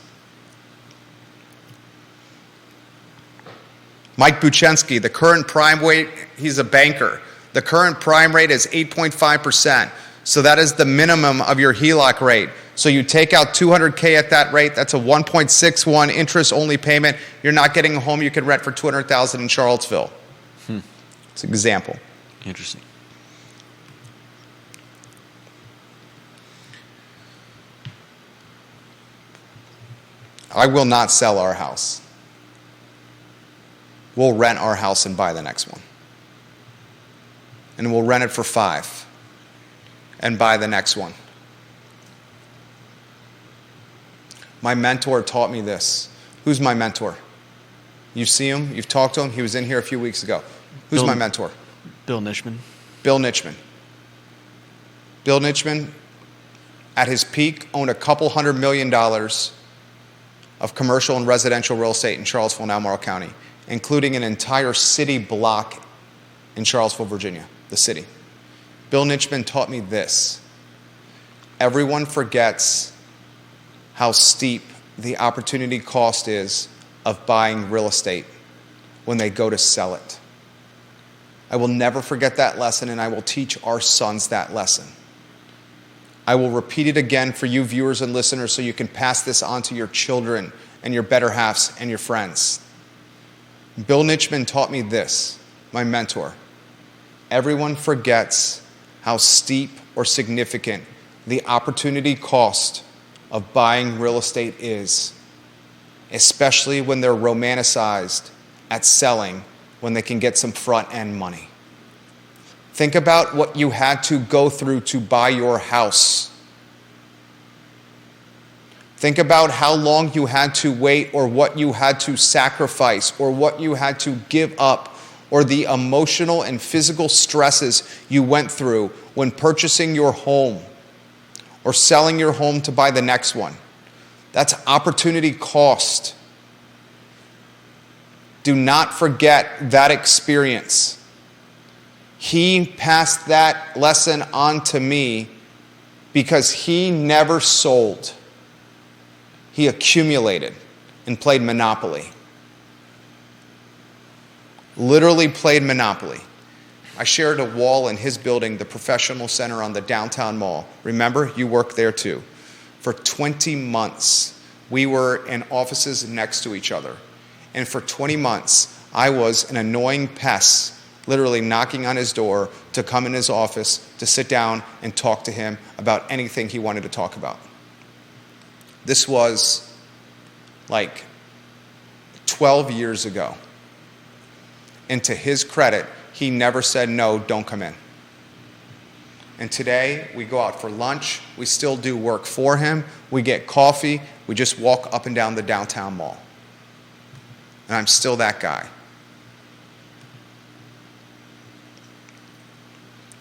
Mike Buchensky, the current prime rate, he's a banker. The current prime rate is 8.5%. So that is the minimum of your HELOC rate. So you take out $200K at that rate, that's a 1.61 interest-only payment. You're not getting a home you can rent for $200,000 in Charlottesville. It's an example. Interesting. I will not sell our house. We'll rent our house and buy the next one. And we'll rent it for $5,000 and buy the next one. My mentor taught me this. Who's my mentor? You see him? You've talked to him? He was in here a few weeks ago. Who's my mentor? Bill Nichman. Bill Nichman. Bill Nichman, at his peak, owned a couple $100 million of commercial and residential real estate in Charlottesville and Albemarle County, including an entire city block in Charlottesville, Virginia, the city. Bill Nichman taught me this. Everyone forgets how steep the opportunity cost is of buying real estate when they go to sell it. I will never forget that lesson, and I will teach our sons that lesson. I will repeat it again for you viewers and listeners so you can pass this on to your children and your better halves and your friends. Bill Nichman taught me this, my mentor. Everyone forgets how steep or significant the opportunity cost of buying real estate is, especially when they're romanticized at selling when they can get some front-end money. Think about what you had to go through to buy your house. Think about how long you had to wait, or what you had to sacrifice, or what you had to give up, or the emotional and physical stresses you went through when purchasing your home or selling your home to buy the next one. That's opportunity cost. Do not forget that experience. He passed that lesson on to me because he never sold. He accumulated and played Monopoly. Literally played Monopoly. I shared a wall in his building, the Professional Center on the downtown mall. Remember, you work there too. For 20 months, we were in offices next to each other. And for 20 months, I was an annoying pest, literally knocking on his door to come in his office to sit down and talk to him about anything he wanted to talk about. This was like 12 years ago. And to his credit, he never said, no, don't come in. And today, we go out for lunch. We still do work for him. We get coffee. We just walk up and down the downtown mall. And I'm still that guy.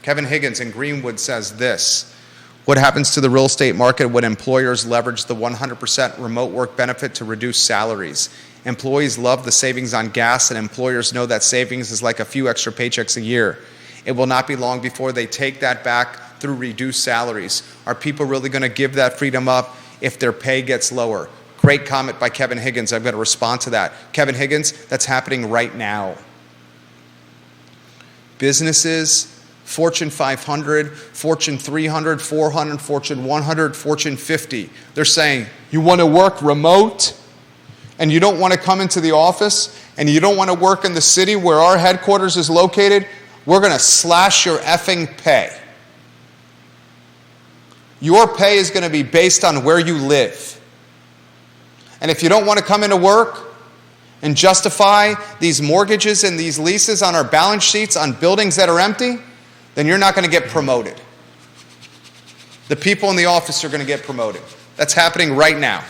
Kevin Higgins in Greenwood says this: what happens to the real estate market when employers leverage the 100% remote work benefit to reduce salaries? Employees love the savings on gas, and employers know that savings is like a few extra paychecks a year. It will not be long before they take that back through reduced salaries. Are people really going to give that freedom up if their pay gets lower? Great comment by Kevin Higgins. I'm going to respond to that. Kevin Higgins, that's happening right now. Businesses, Fortune 500, Fortune 300, 400, Fortune 100, Fortune 50. They're saying, you want to work remote and you don't want to come into the office and you don't want to work in the city where our headquarters is located? We're going to slash your effing pay. Your pay is going to be based on where you live. And if you don't want to come into work and justify these mortgages and these leases on our balance sheets on buildings that are empty, then you're not going to get promoted. The people in the office are going to get promoted. That's happening right now.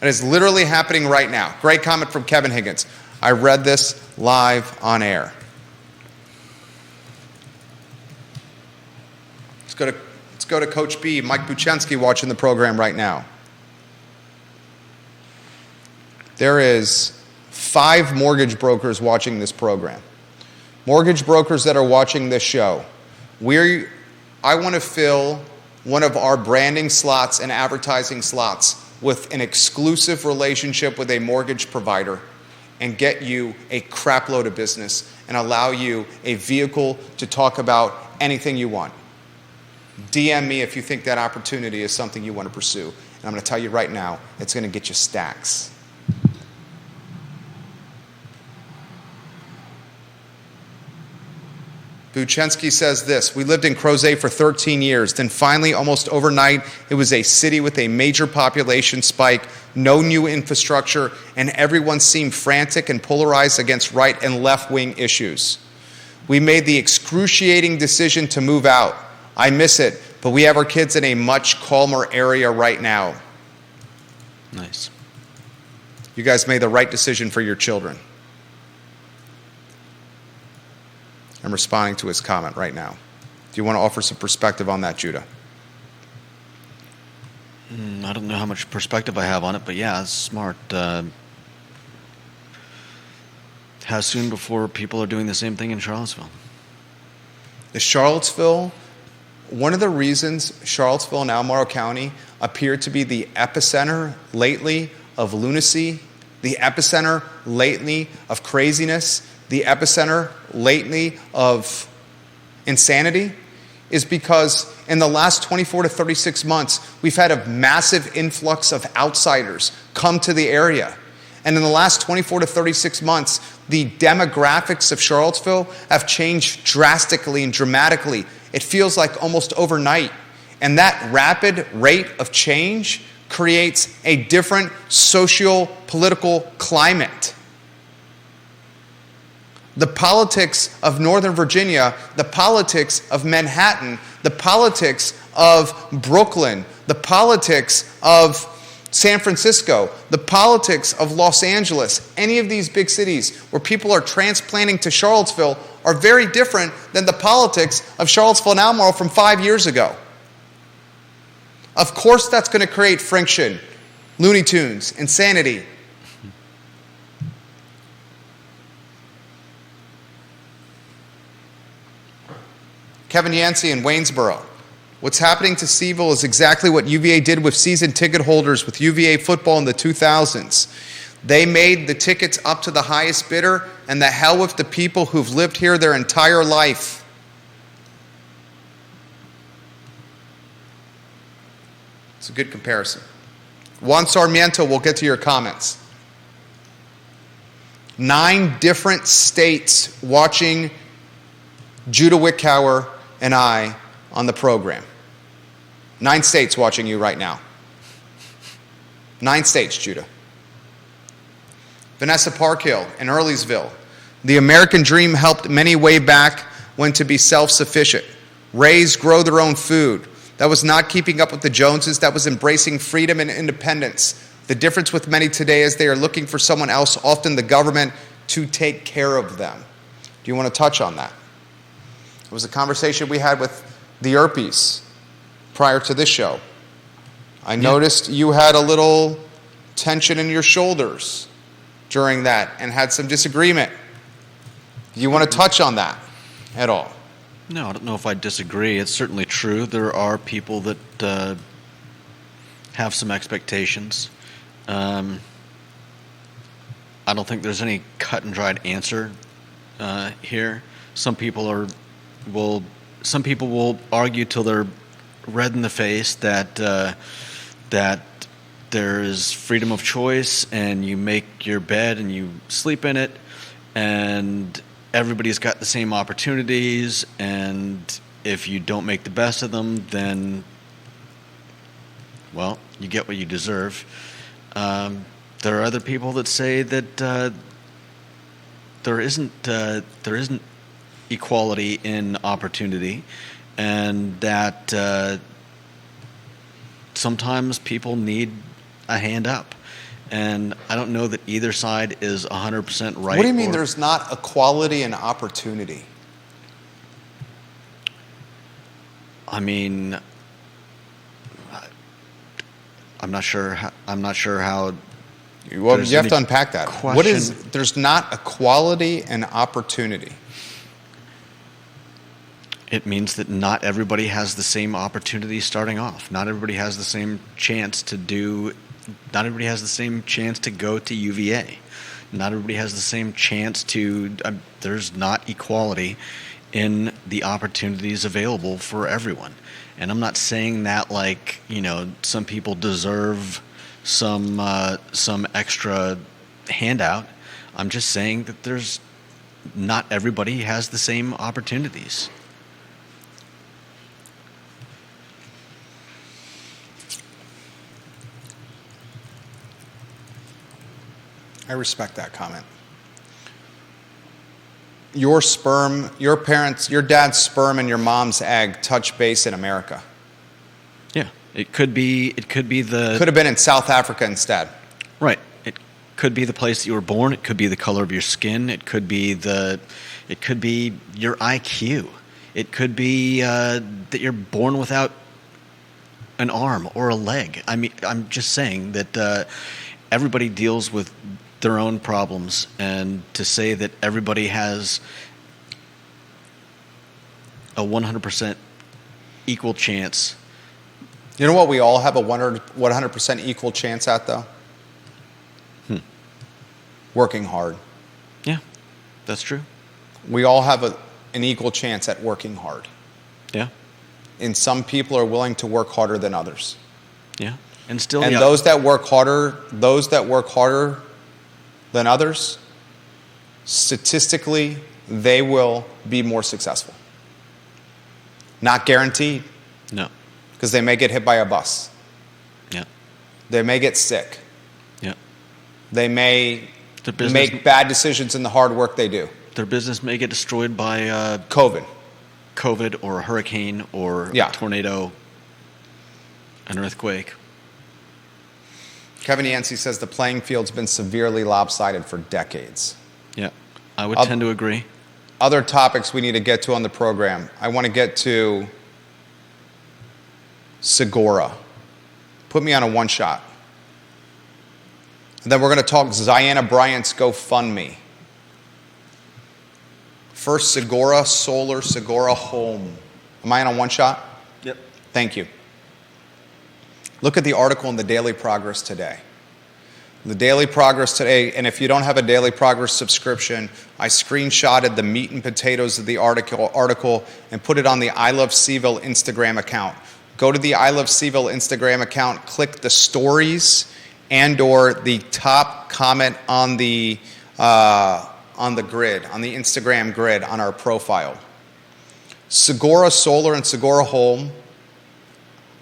It is literally happening right now. Great comment from Kevin Higgins. I read this live on air. Let's go to Coach B, Mike Buchensky, watching the program right now. There is 5 mortgage brokers watching this program. Mortgage brokers that are watching this show. I want to fill one of our branding slots and advertising slots with an exclusive relationship with a mortgage provider and get you a crap load of business and allow you a vehicle to talk about anything you want. DM me if you think that opportunity is something you want to pursue. And I'm going to tell you right now, it's going to get you stacks. Buchensky says this: we lived in Crozet for 13 years. Then finally, almost overnight, it was a city with a major population spike, no new infrastructure, and everyone seemed frantic and polarized against right and left-wing issues. We made the excruciating decision to move out. I miss it, but we have our kids in a much calmer area right now. Nice. You guys made the right decision for your children. I'm responding to his comment right now. Do you want to offer some perspective on that, Judah? I don't know how much perspective I have on it, but yeah, it's smart. How soon before people are doing the same thing in Charlottesville? One of the reasons Charlottesville and Albemarle County appear to be the epicenter lately of lunacy, the epicenter lately of craziness, the epicenter lately of insanity, is because in the last 24 to 36 months, we've had a massive influx of outsiders come to the area. And in the last 24 to 36 months, the demographics of Charlottesville have changed drastically and dramatically. It feels like almost overnight. And that rapid rate of change creates a different socio-political climate. The politics of Northern Virginia, the politics of Manhattan, the politics of Brooklyn, the politics of San Francisco, the politics of Los Angeles, any of these big cities where people are transplanting to Charlottesville are very different than the politics of Charlottesville and Albemarle from 5 years ago. Of course that's going to create friction, Looney Tunes, insanity. Kevin Yancey in Waynesboro. What's happening to CVille is exactly what UVA did with season ticket holders with UVA football in the 2000s. They made the tickets up to the highest bidder, and the hell with the people who've lived here their entire life. It's a good comparison. Juan Sarmiento, we'll get to your comments. 9 different states watching Judah Wickhauer and I on the program. 9 states watching you right now. 9 states, Judah. Vanessa Parkhill in Earlysville. The American dream helped many way back when to be self-sufficient. raise, grow their own food. That was not keeping up with the Joneses. That was embracing freedom and independence. The difference with many today is they are looking for someone else, often the government, to take care of them. Do you want to touch on that? It was a conversation we had with the Earpies prior to this show. I noticed you had a little tension in your shoulders during that and had some disagreement. Do you want to touch on that at all? No, I don't know if I disagree. It's certainly true. There are people that have some expectations. I don't think there's any cut and dried answer here. Some people will argue till they're red in the face that that there is freedom of choice and you make your bed and you sleep in it and everybody's got the same opportunities, and if you don't make the best of them, then, well, you get what you deserve. There are other people that say that there isn't equality in opportunity, and that sometimes people need a hand up. And I don't know that either side is 100% right. What do you mean there's not equality and opportunity? I mean, I'm not sure how. Well, you have to unpack that. What is, there's not equality and opportunity? It means that not everybody has the same opportunity starting off. Not everybody has the same chance to do. Not everybody has the same chance to go to UVA. Not everybody has the same chance to. There's not equality in the opportunities available for everyone. And I'm not saying that like, some people deserve some extra handout. I'm just saying that there's not everybody has the same opportunities. I respect that comment. Your sperm, your parents, your dad's sperm and your mom's egg touch base in America. Yeah, it could be the. Could have been in South Africa instead. Right. It could be the place that you were born. It could be the color of your skin. It could be your IQ. It could be that you're born without an arm or a leg. I mean, I'm just saying that everybody deals with their own problems, and to say that everybody has a 100% equal chance. You know what we all have a 100% equal chance at, though? Working hard. Yeah, that's true. We all have an equal chance at working hard. Yeah. And some people are willing to work harder than others. Yeah. And still, those that work harder than others, statistically, they will be more successful. Not guaranteed. No. Because they may get hit by a bus. Yeah. They may get sick. Yeah. They may make bad decisions in the hard work they do. Their business may get destroyed by COVID or a hurricane or a tornado, an earthquake. Kevin Yancey says the playing field's been severely lopsided for decades. Yeah, I would tend to agree. Other topics we need to get to on the program. I want to get to Sigora. Put me on a one shot. And then we're going to talk Zyahna Bryant's GoFundMe. First, Sigora Solar, Sigora Home. Am I on a one shot? Yep. Thank you. Look at the article in the Daily Progress today. The Daily Progress today, and if you don't have a Daily Progress subscription, I screenshotted the meat and potatoes of the article and put it on the I Love CVille Instagram account. Go to the I Love CVille Instagram account, click the stories and or the top comment on the grid, on the Instagram grid on our profile. Sigora Solar and Sigora Home.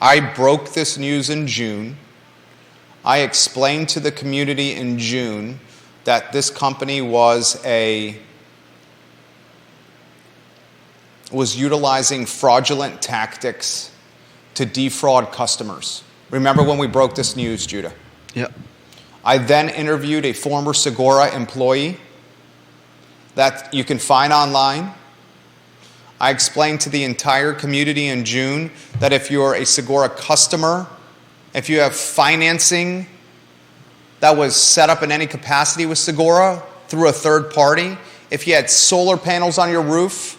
I broke this news in June. I explained to the community in June that this company was a was utilizing fraudulent tactics to defraud customers. Remember when we broke this news, Judah? Yep. I then interviewed a former Sigora employee that you can find online. I explained to the entire community in June that if you're a Sigora customer, if you have financing that was set up in any capacity with Sigora through a third party, if you had solar panels on your roof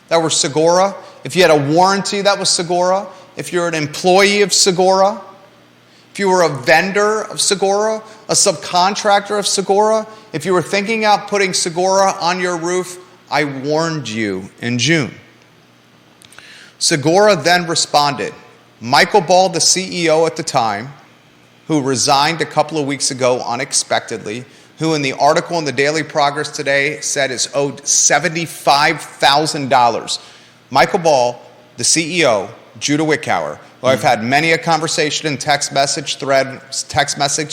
that were Sigora, if you had a warranty that was Sigora, if you're an employee of Sigora, if you were a vendor of Sigora, a subcontractor of Sigora, if you were thinking about putting Sigora on your roof, I warned you in June. Sigora then responded. Michael Ball, the CEO at the time, who resigned a couple of weeks ago unexpectedly, who in the article in the Daily Progress today said is owed $75,000. Michael Ball, the CEO, Judah Wickhauer, who I've had many a conversation and text message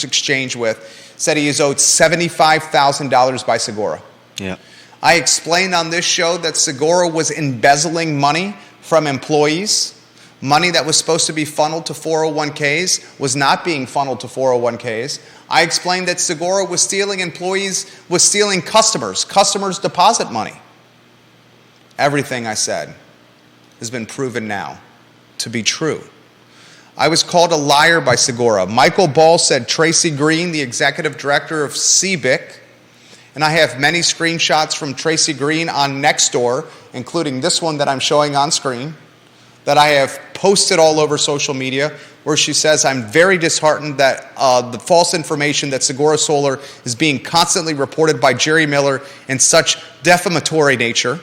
exchange with, said he is owed $75,000 by Sigora. Yeah. I explained on this show that Sigora was embezzling money from employees. Money that was supposed to be funneled to 401ks was not being funneled to 401ks. I explained that Sigora was stealing customers' deposit money. Everything I said has been proven now to be true. I was called a liar by Sigora. Michael Ball said Tracy Green, the executive director of CBIC, and I have many screenshots from Tracy Green on Nextdoor, including this one that I'm showing on screen, that I have posted all over social media, where she says, I'm very disheartened that the false information that Sigora Solar is being constantly reported by Jerry Miller in such defamatory nature.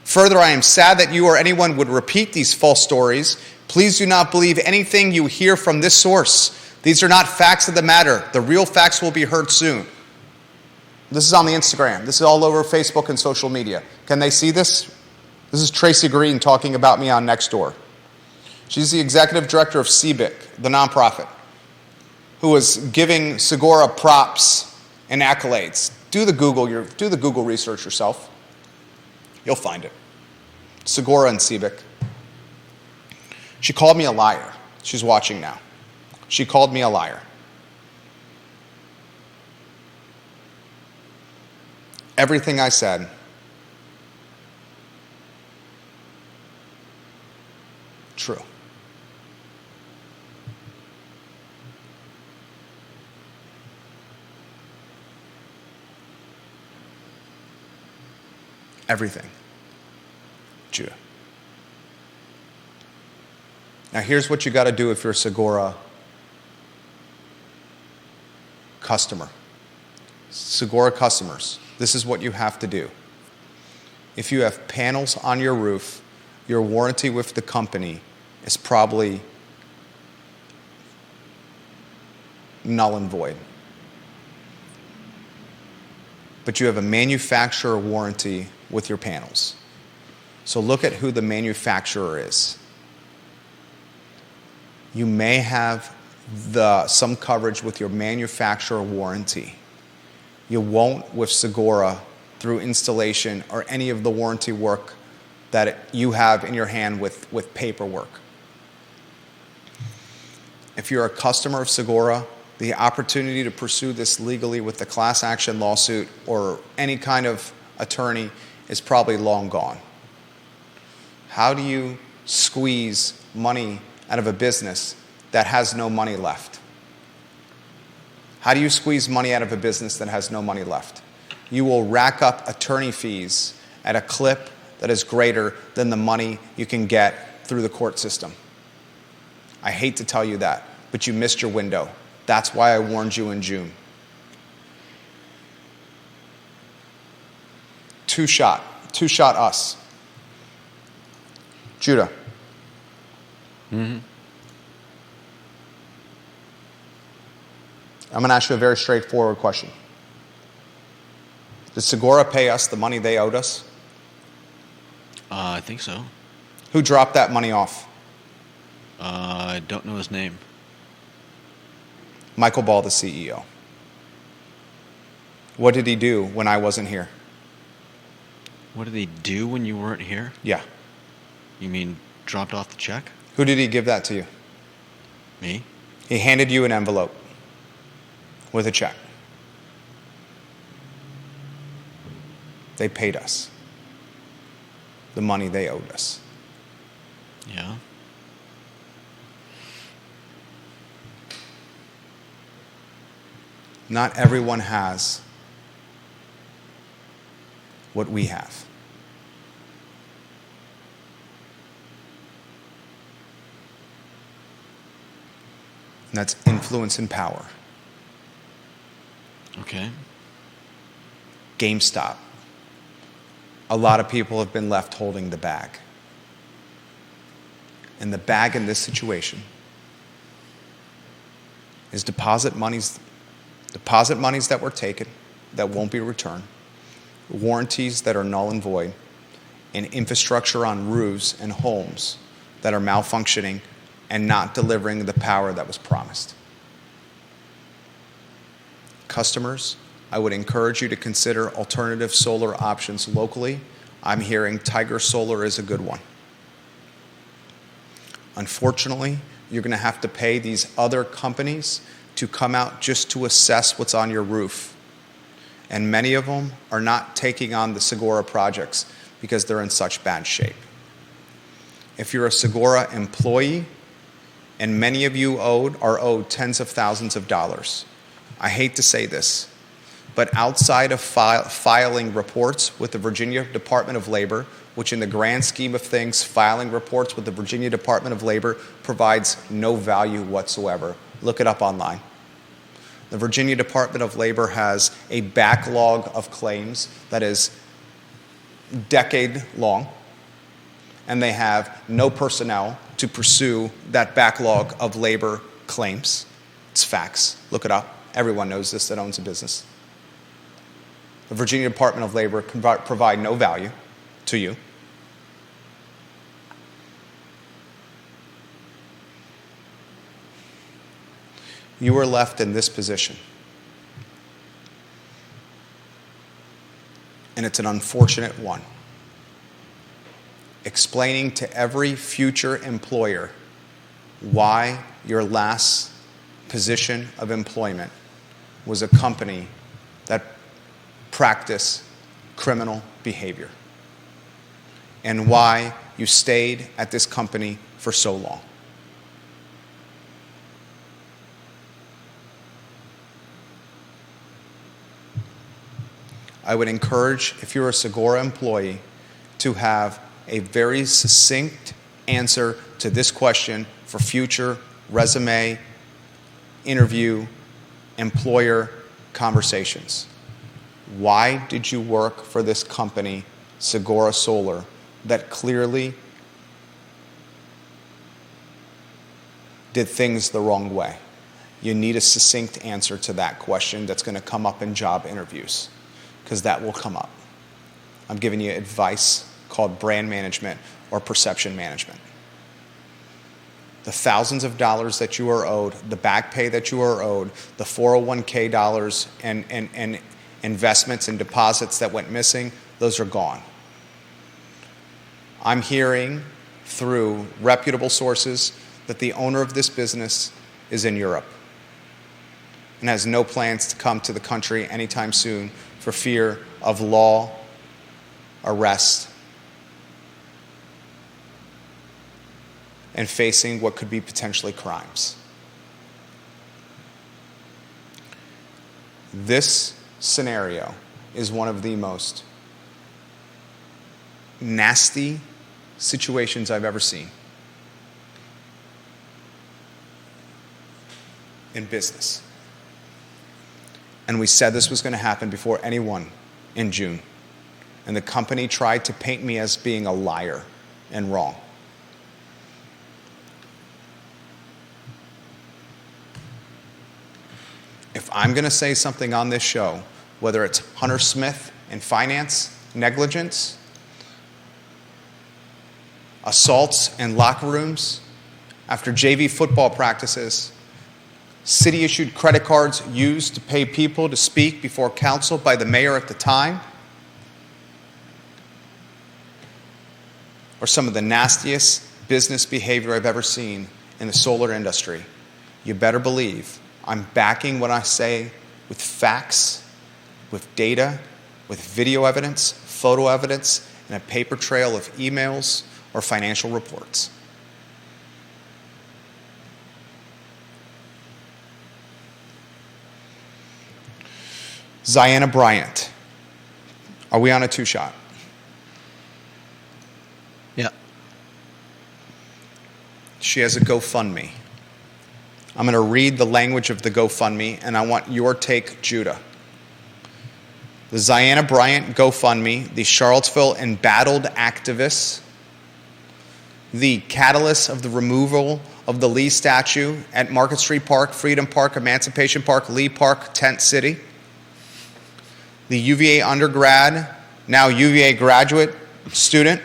Further, I am sad that you or anyone would repeat these false stories. Please do not believe anything you hear from this source. These are not facts of the matter. The real facts will be heard soon. This is on the Instagram. This is all over Facebook and social media. Can they see this? This is Tracy Green talking about me on Nextdoor. She's the executive director of CBIC, the nonprofit, who was giving Sigora props and accolades. Do the Google research yourself. You'll find it. Sigora and CBIC. She called me a liar. She's watching now. She called me a liar. Everything I said true. Everything. Judah. Now here's what you got to do if you're a Sigora customer. Sigora customers, this is what you have to do. If you have panels on your roof, your warranty with the company is probably null and void. But you have a manufacturer warranty with your panels. So look at who the manufacturer is. You may have some coverage with your manufacturer warranty. You won't with Sigora through installation or any of the warranty work that you have in your hand with paperwork. If you're a customer of Sigora, the opportunity to pursue this legally with the class action lawsuit or any kind of attorney is probably long gone. How do you squeeze money out of a business that has no money left? How do you squeeze money out of a business that has no money left? You will rack up attorney fees at a clip that is greater than the money you can get through the court system. I hate to tell you that, but you missed your window. That's why I warned you in June. Two shot us. Judah. Mm-hmm. I'm going to ask you a very straightforward question. Did Sigora pay us the money they owed us? I think so. Who dropped that money off? I don't know his name. Michael Ball, the CEO. What did he do when I wasn't here? What did he do when you weren't here? Yeah. You mean dropped off the check? Who did he give that to you? Me? He handed you an envelope with a check. They paid us the money they owed us. Yeah. Not everyone has what we have. And that's influence and power. Okay. GameStop. A lot of people have been left holding the bag. And the bag in this situation is deposit monies that were taken that won't be returned, warranties that are null and void, and infrastructure on roofs and homes that are malfunctioning and not delivering the power that was promised. Customers, I would encourage you to consider alternative solar options locally. I'm hearing Tiger Solar is a good one. Unfortunately, you're going to have to pay these other companies to come out just to assess what's on your roof. And many of them are not taking on the Sigora projects because they're in such bad shape. If you're a Sigora employee, and many of you are owed tens of thousands of dollars, I hate to say this, but outside of filing reports with the Virginia Department of Labor, which in the grand scheme of things, filing reports with the Virginia Department of Labor provides no value whatsoever. Look it up online. The Virginia Department of Labor has a backlog of claims that is decade long, and they have no personnel to pursue that backlog of labor claims. It's facts. Look it up. Everyone knows this that owns a business. The Virginia Department of Labor can provide no value to you. You are left in this position. And it's an unfortunate one. Explaining to every future employer why your last position of employment was a company that practiced criminal behavior, and why you stayed at this company for so long. I would encourage, if you're a Sigora employee, to have a very succinct answer to this question for future resume, interview, employer conversations. Why did you work for this company, Sigora Solar, that clearly did things the wrong way? You need a succinct answer to that question that's going to come up in job interviews, because that will come up. I'm giving you advice called brand management or perception management. The thousands of dollars that you are owed, the back pay that you are owed, the 401k dollars and investments and deposits that went missing, those are gone. I'm hearing through reputable sources that the owner of this business is in Europe and has no plans to come to the country anytime soon for fear of law, arrest, and facing what could be potentially crimes. This scenario is one of the most nasty situations I've ever seen in business. And we said this was going to happen before anyone in June. And the company tried to paint me as being a liar and wrong. If I'm going to say something on this show, whether it's Hunter Smith in finance, negligence, assaults in locker rooms after JV football practices, city-issued credit cards used to pay people to speak before council by the mayor at the time, or some of the nastiest business behavior I've ever seen in the solar industry, you better believe I'm backing what I say with facts, with data, with video evidence, photo evidence, and a paper trail of emails or financial reports. Zyahna Bryant. Are we on a two-shot? Yeah. She has a GoFundMe. I'm going to read the language of the GoFundMe, and I want your take, Judah. The Zyahna Bryant GoFundMe, the Charlottesville embattled activists, the catalyst of the removal of the Lee statue at Market Street Park, Freedom Park, Emancipation Park, Lee Park, Tent City, the UVA undergrad, now UVA graduate student.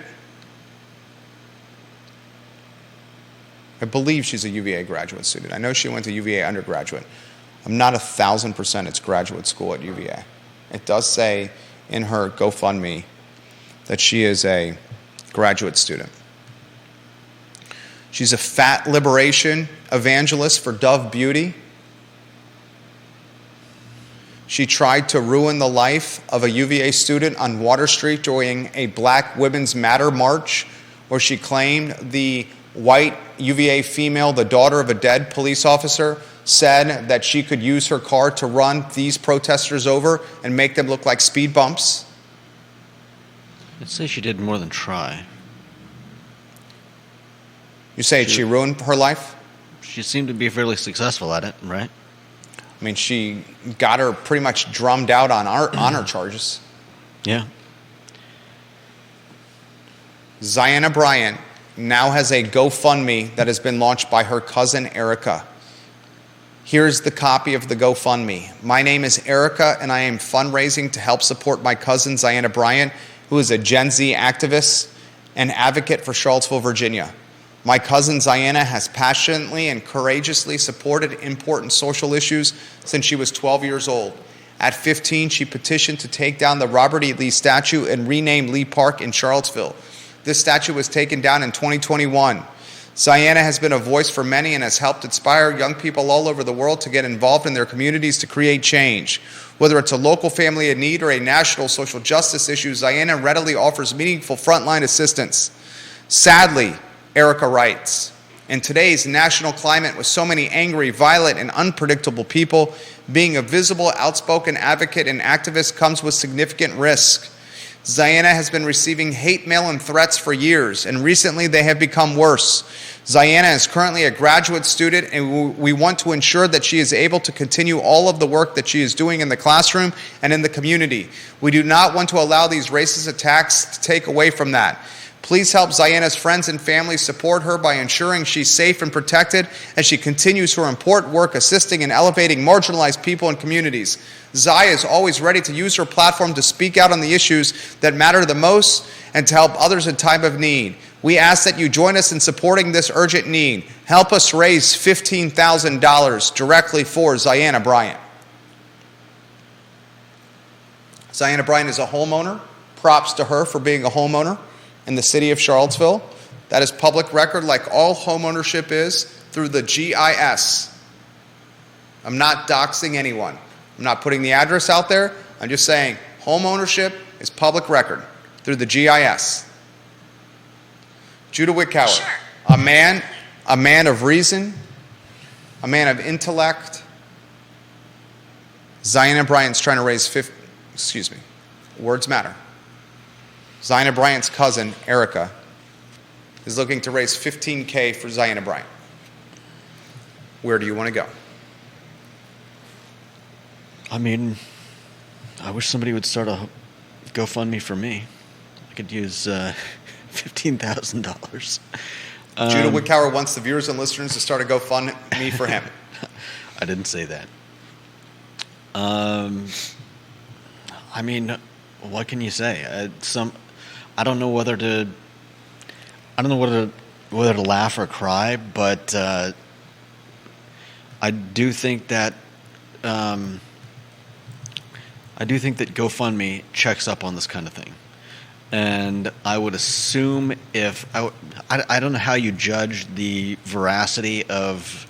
I believe she's a UVA graduate student. I know she went to UVA undergraduate. I'm not 1,000% it's graduate school at UVA. It does say in her GoFundMe that she is a graduate student. She's a fat liberation evangelist for Dove Beauty. She tried to ruin the life of a UVA student on Water Street during a Black Women's Matter march, where she claimed the white UVA female, the daughter of a dead police officer, said that she could use her car to run these protesters over and make them look like speed bumps. I'd say she did more than try. You say she ruined her life? She seemed to be fairly successful at it, right? I mean, she got her pretty much drummed out on honor charges. Yeah. Zyahna Bryant now has a GoFundMe that has been launched by her cousin Erica. Here's the copy of the GoFundMe. My name is Erica, and I am fundraising to help support my cousin Zyahna Bryant, who is a Gen Z activist and advocate for Charlottesville, Virginia. My cousin Zyahna has passionately and courageously supported important social issues since she was 12 years old. At 15, she petitioned to take down the Robert E. Lee statue and rename Lee Park in Charlottesville. This statue was taken down in 2021. Zyahna has been a voice for many and has helped inspire young people all over the world to get involved in their communities to create change. Whether it's a local family in need or a national social justice issue, Zyahna readily offers meaningful frontline assistance. Sadly, Erica writes, in today's national climate with so many angry, violent, and unpredictable people, being a visible, outspoken advocate and activist comes with significant risk. Zyahna has been receiving hate mail and threats for years, and recently they have become worse. Zyahna is currently a graduate student, and we want to ensure that she is able to continue all of the work that she is doing in the classroom and in the community. We do not want to allow these racist attacks to take away from that. Please help Zyahna's friends and family support her by ensuring she's safe and protected as she continues her important work assisting and elevating marginalized people and communities. Zy is always ready to use her platform to speak out on the issues that matter the most and to help others in time of need. We ask that you join us in supporting this urgent need. Help us raise $15,000 directly for Zyahna Bryant. Zyahna Bryant is a homeowner. Props to her for being a homeowner in the city of Charlottesville. That is public record, like all homeownership is, through the GIS. I'm not doxing anyone. I'm not putting the address out there. I'm just saying homeownership is public record through the GIS. Judah Wickhauer, Sure. a man of reason, a man of intellect. Zyahna Bryant's trying to raise words matter. Zyahna Bryant's cousin, Erica, is looking to raise $15K for Zyahna Bryant. Where do you want to go? I mean, I wish somebody would start a GoFundMe for me. I could use $15,000. Judah Wickhauer wants the viewers and listeners to start a GoFundMe for him. I didn't say that. I mean, what can you say? I don't know whether to laugh or cry, but I do think that GoFundMe checks up on this kind of thing. And I would assume I don't know how you judge the veracity of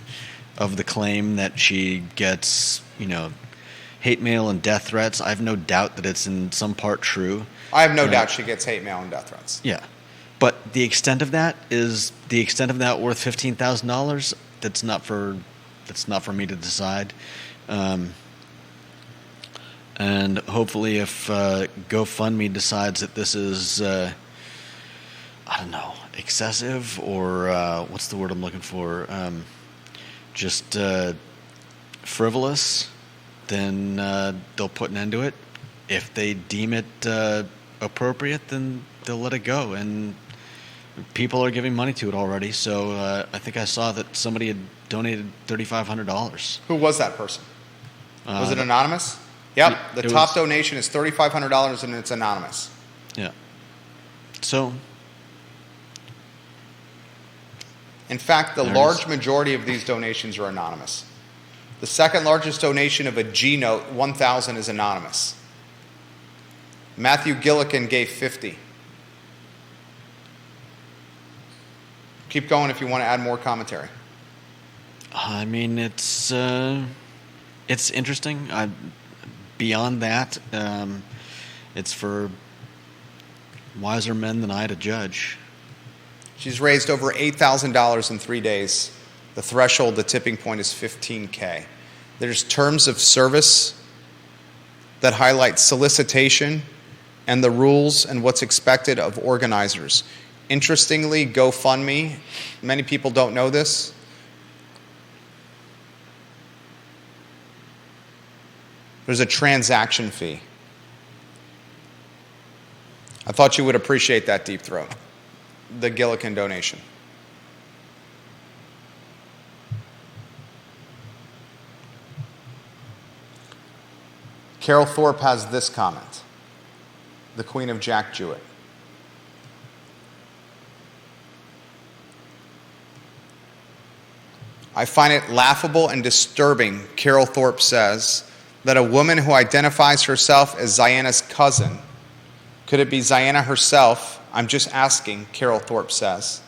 the claim that she gets, hate mail and death threats. I have no doubt that it's in some part true. I have no doubt she gets hate mail and death threats. Yeah. But the extent of that worth $15,000? That's not for me to decide. And hopefully if GoFundMe decides that this is excessive, or what's the word I'm looking for? Just frivolous, then they'll put an end to it. If they deem it appropriate, then they'll let it go. And people are giving money to it already. So I think I saw that somebody had donated $3,500. Who was that person? Was it anonymous? Yep. The top donation is $3,500 and it's anonymous. Yeah. So, in fact, the large majority of these donations are anonymous. The second largest donation of a G note, 1,000, is anonymous. Matthew Gillikin gave 50. Keep going if you want to add more commentary. I mean, it's interesting. Beyond that, it's for wiser men than I to judge. She's raised over $8,000 in 3 days. The threshold, the tipping point, is $15K. There's terms of service that highlight solicitation and the rules and what's expected of organizers. Interestingly, GoFundMe, many people don't know this, there's a transaction fee. I thought you would appreciate that, Deep Throat. The Gillikin donation. Carol Thorpe has this comment. The Queen of Jack Jewett. I find it laughable and disturbing, Carol Thorpe says, that a woman who identifies herself as Zyahna's cousin, could it be Zyahna herself? I'm just asking, Carol Thorpe says,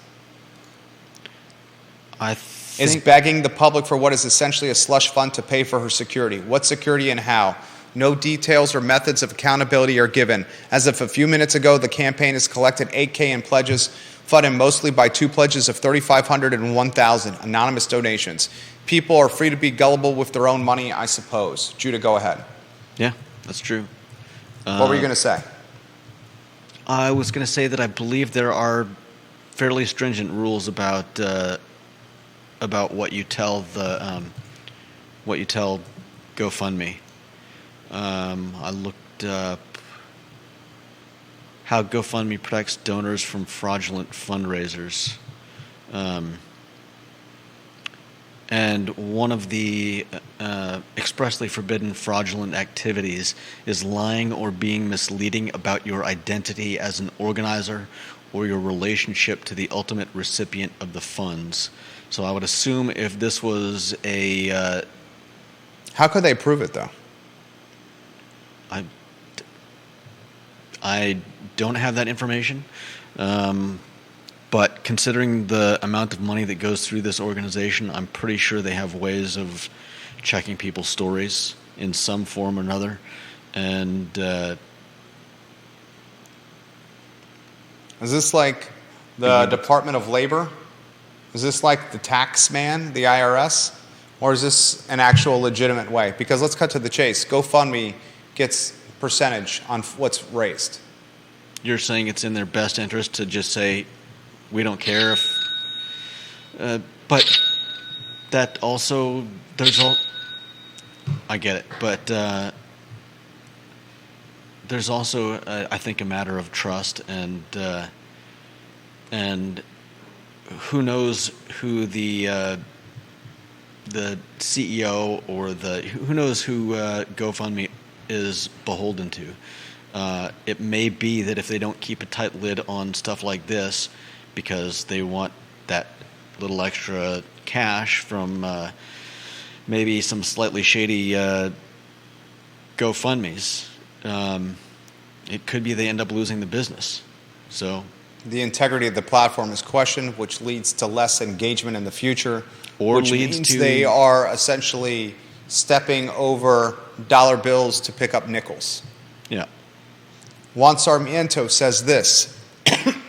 is begging the public for what is essentially a slush fund to pay for her security. What security and how? No details or methods of accountability are given. As of a few minutes ago, the campaign has collected $8K in pledges, funded mostly by two pledges of $3,500 and $1,000, anonymous donations. People are free to be gullible with their own money, I suppose. Judah, go ahead. Yeah, that's true. What were you going to say? I was going to say that I believe there are fairly stringent rules about what you tell GoFundMe. I looked up how GoFundMe protects donors from fraudulent fundraisers. And one of the expressly forbidden fraudulent activities is lying or being misleading about your identity as an organizer or your relationship to the ultimate recipient of the funds. So I would assume if this was a... How could they prove it, though? I don't have that information. But considering the amount of money that goes through this organization, I'm pretty sure they have ways of checking people's stories in some form or another. And is this like the Department of Labor? Is this like the tax man, the IRS? Or is this an actual legitimate way? Because let's cut to the chase. GoFundMe gets percentage on what's raised. You're saying it's in their best interest to just say, we don't care if... but that also... I get it, but there's also, I think, a matter of trust, and who knows who the CEO or who knows who GoFundMe is beholden to. It may be that if they don't keep a tight lid on stuff like this because they want that little extra cash from maybe some slightly shady GoFundMes, it could be they end up losing the business. So The integrity of the platform is questioned, which leads to less engagement in the future, Or which leads means to- they are essentially stepping over dollar bills to pick up nickels. yeah. Juan Sarmiento says this,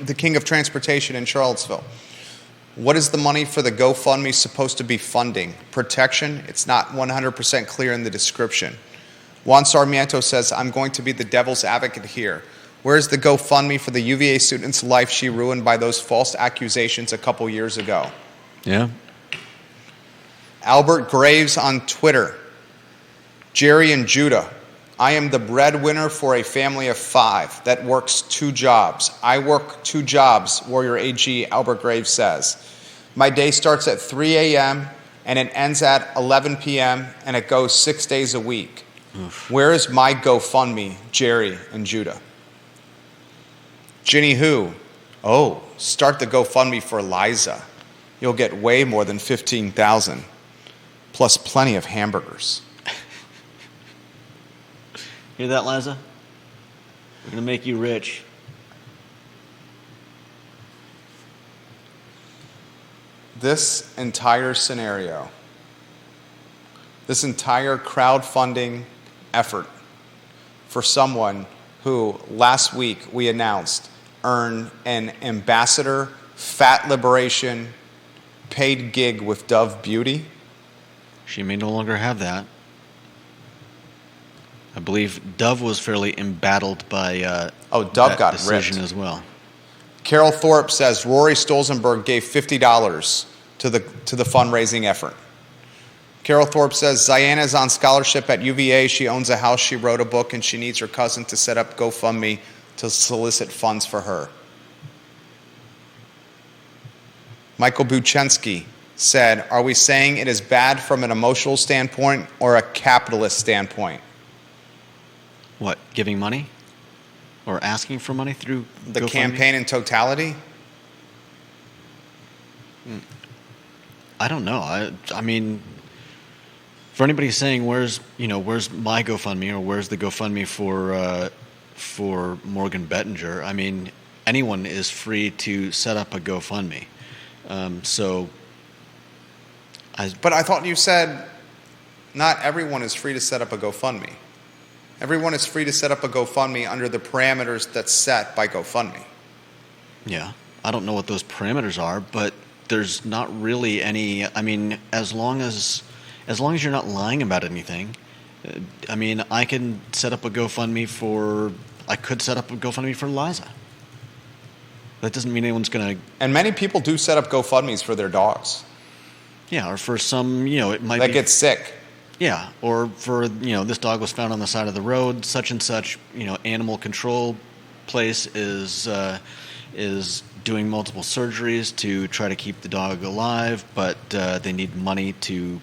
the king of transportation in Charlottesville. What is the money for the GoFundMe supposed to be funding? Protection? It's not 100% clear in the description. Juan Sarmiento says, I'm going to be the devil's advocate here. Where's the GoFundMe for the UVA student's life she ruined by those false accusations a couple years ago? Yeah. Albert Graves on Twitter. Jerry and Judah. I am the breadwinner for a family of 5 that works 2 jobs. I work 2 jobs, Warrior AG Albert Graves says. My day starts at 3 a.m. and it ends at 11 p.m. and it goes 6 days a week. Oof. Where is my GoFundMe, Jerry and Judah? Ginny Who. Oh, start the GoFundMe for Liza. You'll get way more than $15,000, plus plenty of hamburgers. Hear that, Liza? We're going to make you rich. This entire scenario, this entire crowdfunding effort for someone who last week we announced earned an ambassador, fat liberation, paid gig with Dove Beauty. She may no longer have that. I believe Dove was fairly embattled by Dove that got decision ripped as well. Carol Thorpe says Rory Stolzenberg gave $50 to the fundraising effort. Carol Thorpe says Zyahna is on scholarship at UVA. She owns a house. She wrote a book, and she needs her cousin to set up GoFundMe to solicit funds for her. Michael Buchensky said, are we saying it is bad from an emotional standpoint or a capitalist standpoint? What, giving money? Or asking for money through The GoFundMe? campaign in totality? I don't know. I mean, for anybody saying where's my GoFundMe or where's the GoFundMe for Morgan Bettinger, I mean, anyone is free to set up a GoFundMe. But I thought you said not everyone is free to set up a GoFundMe. Everyone is free to set up a GoFundMe under the parameters that's set by GoFundMe. Yeah, I don't know what those parameters are, but there's not really any. I mean, as long as you're not lying about anything, I mean, I could set up a GoFundMe for Liza. That doesn't mean anyone's going to. And many people do set up GoFundMes for their dogs Yeah, or for some, it might that be. get sick. Yeah, or for, this dog was found on the side of the road, such and such, animal control place is doing multiple surgeries to try to keep the dog alive, but they need money to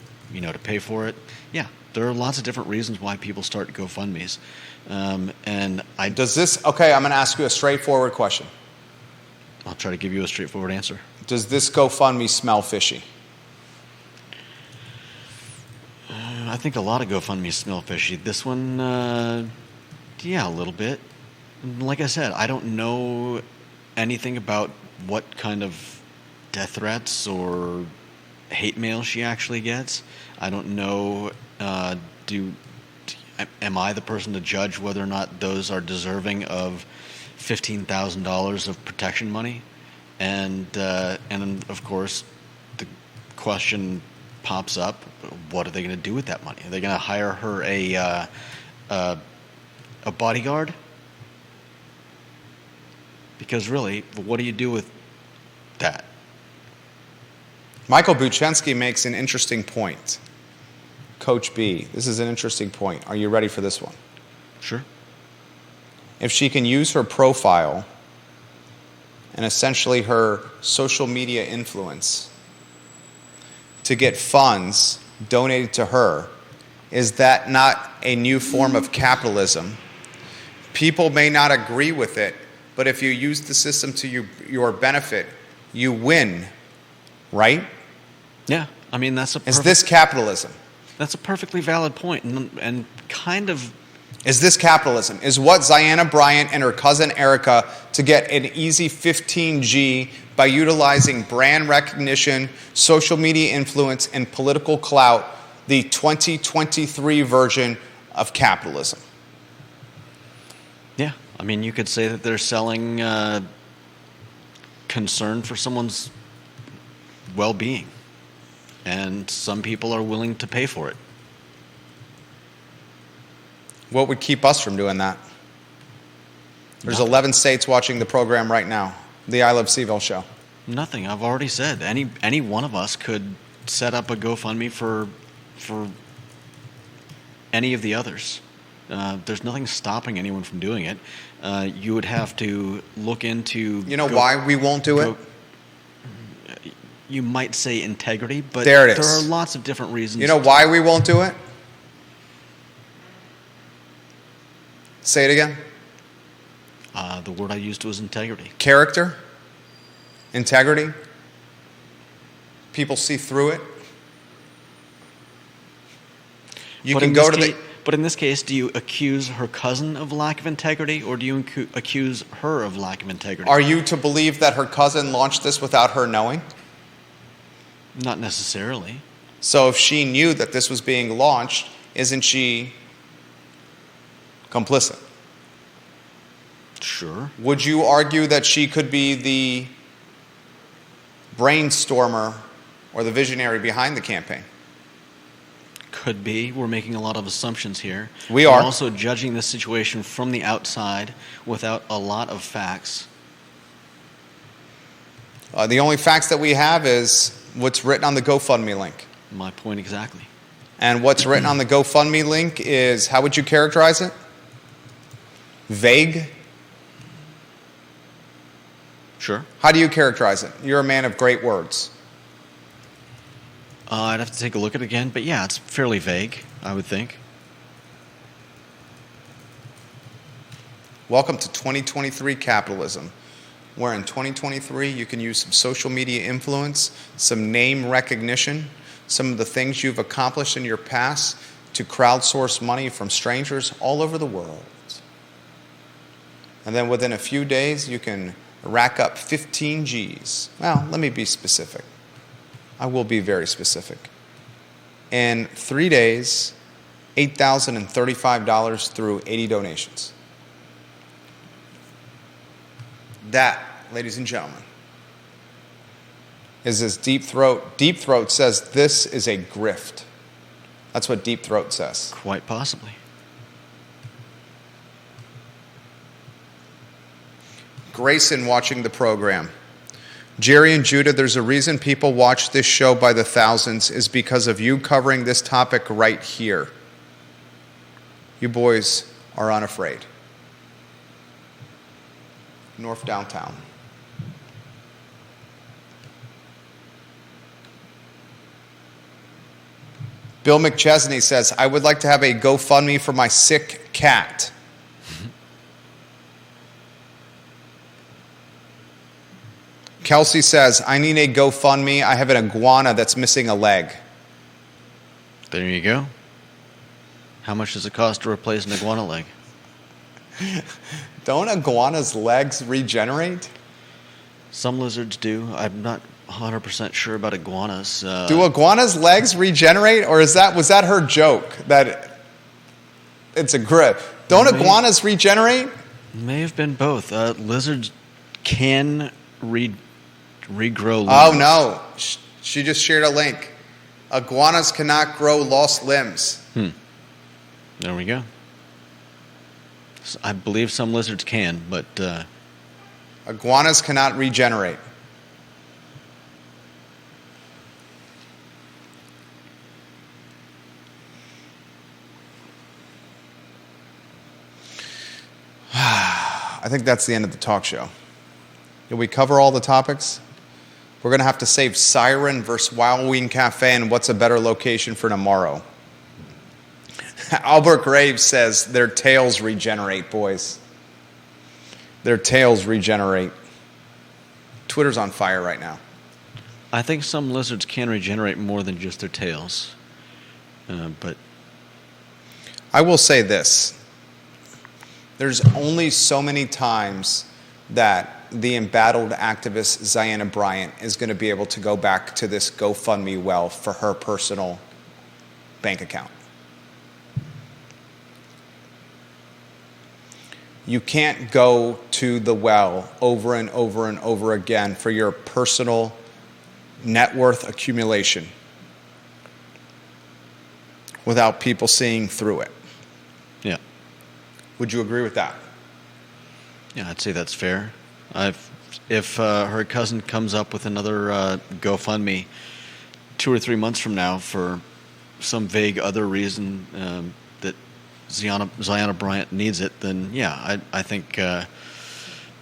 pay for it. Yeah, there are lots of different reasons why people start GoFundMes. Okay, I'm going to ask you a straightforward question. I'll try to give you a straightforward answer. Does this GoFundMe smell fishy? I think a lot of GoFundMes smell fishy. This one, yeah, a little bit. Like I said, I don't know anything about what kind of death threats or hate mail she actually gets. I don't know, am I the person to judge whether or not those are deserving of $15,000 of protection money? And of course, the question pops up, what are they going to do with that money? Are they going to hire her a bodyguard? Because really, what do you do with that? Michael Buchensky makes an interesting point. Coach B, this is an interesting point. Are you ready for this one? Sure. If she can use her profile and essentially her social media influence to get funds donated to her, is that not a new form of capitalism? People may not agree with it, but if you use the system to your benefit, you win, right? Yeah, I mean, Is this capitalism? That's a perfectly valid point, and kind of Is this capitalism? Is what Zyahna Bryant and her cousin Erica to get an easy 15G by utilizing brand recognition, social media influence, and political clout the 2023 version of capitalism? Yeah, I mean, you could say that they're selling concern for someone's well-being, and some people are willing to pay for it. What would keep us from doing that? There's Nothing. 11 states watching the program right now, the I Love CVille Show. Nothing. I've already said any one of us could set up a GoFundMe for any of the others. There's nothing stopping anyone from doing it. You would have to look into. You know why we won't do it? You might say integrity, but There it is. there are lots of different reasons. You know why we won't do it? Say it again. The word I used was integrity. Character, integrity. People see through it. You can go to the. But in this case, do you accuse her cousin of lack of integrity, or do you accuse her of lack of integrity? Are you to believe that her cousin launched this without her knowing? Not necessarily. So if she knew that this was being launched, isn't she complicit? Sure. Would you argue that she could be the brainstormer or the visionary behind the campaign? Could be. We're making a lot of assumptions here. We are. We're also judging this situation from the outside without a lot of facts. The only facts that we have is what's written on the GoFundMe link. My point exactly. And what's written on the GoFundMe link is, how would you characterize it? Vague? Sure. How do you characterize it? You're a man of great words. I'd have to take a look at it again, but yeah, it's fairly vague, I would think. Welcome to 2023 capitalism, where in 2023 you can use some social media influence, some name recognition, some of the things you've accomplished in your past to crowdsource money from strangers all over the world. And then within a few days you can rack up 15 Gs. Well, let me be specific. I will be very specific. In 3 days, $8,035 through 80 donations. That, ladies and gentlemen, is this Deep Throat. Deep Throat says this is a grift. That's what Deep Throat says. Quite possibly. Grayson watching the program. Jerry and Judah, there's a reason people watch this show by the thousands is because of you covering this topic right here. You boys are unafraid. North Downtown. Bill McChesney says, I would like to have a GoFundMe for my sick cat. Kelsey says, I need a GoFundMe. I have an iguana that's missing a leg. There you go. How much does it cost to replace an iguana leg? Don't iguanas' legs regenerate? Some lizards do. I'm not 100% sure about iguanas. Do iguanas' legs regenerate, or was that her joke that it's a grip? Don't iguanas regenerate? May have been both. Lizards can regrow limbs. Oh no, she just shared a link. Iguanas cannot grow lost limbs. There we go. I believe some lizards can, but Iguanas cannot regenerate. I think that's the end of the talk show. Did we cover all the topics? We're going to have to save Siren versus Wildwing Cafe and what's a better location for tomorrow. Albert Graves says their tails regenerate, boys. Their tails regenerate. Twitter's on fire right now. I think some lizards can regenerate more than just their tails. But I will say this. There's only so many times that the embattled activist Zyahna Bryant is going to be able to go back to this GoFundMe well for her personal bank account. You can't go to the well over and over and over again for your personal net worth accumulation without people seeing through it. Yeah. Would you agree with that? Yeah, I'd say that's fair. If her cousin comes up with another GoFundMe 2 or 3 months from now for some vague other reason that Zyahna Bryant needs it, then yeah, I think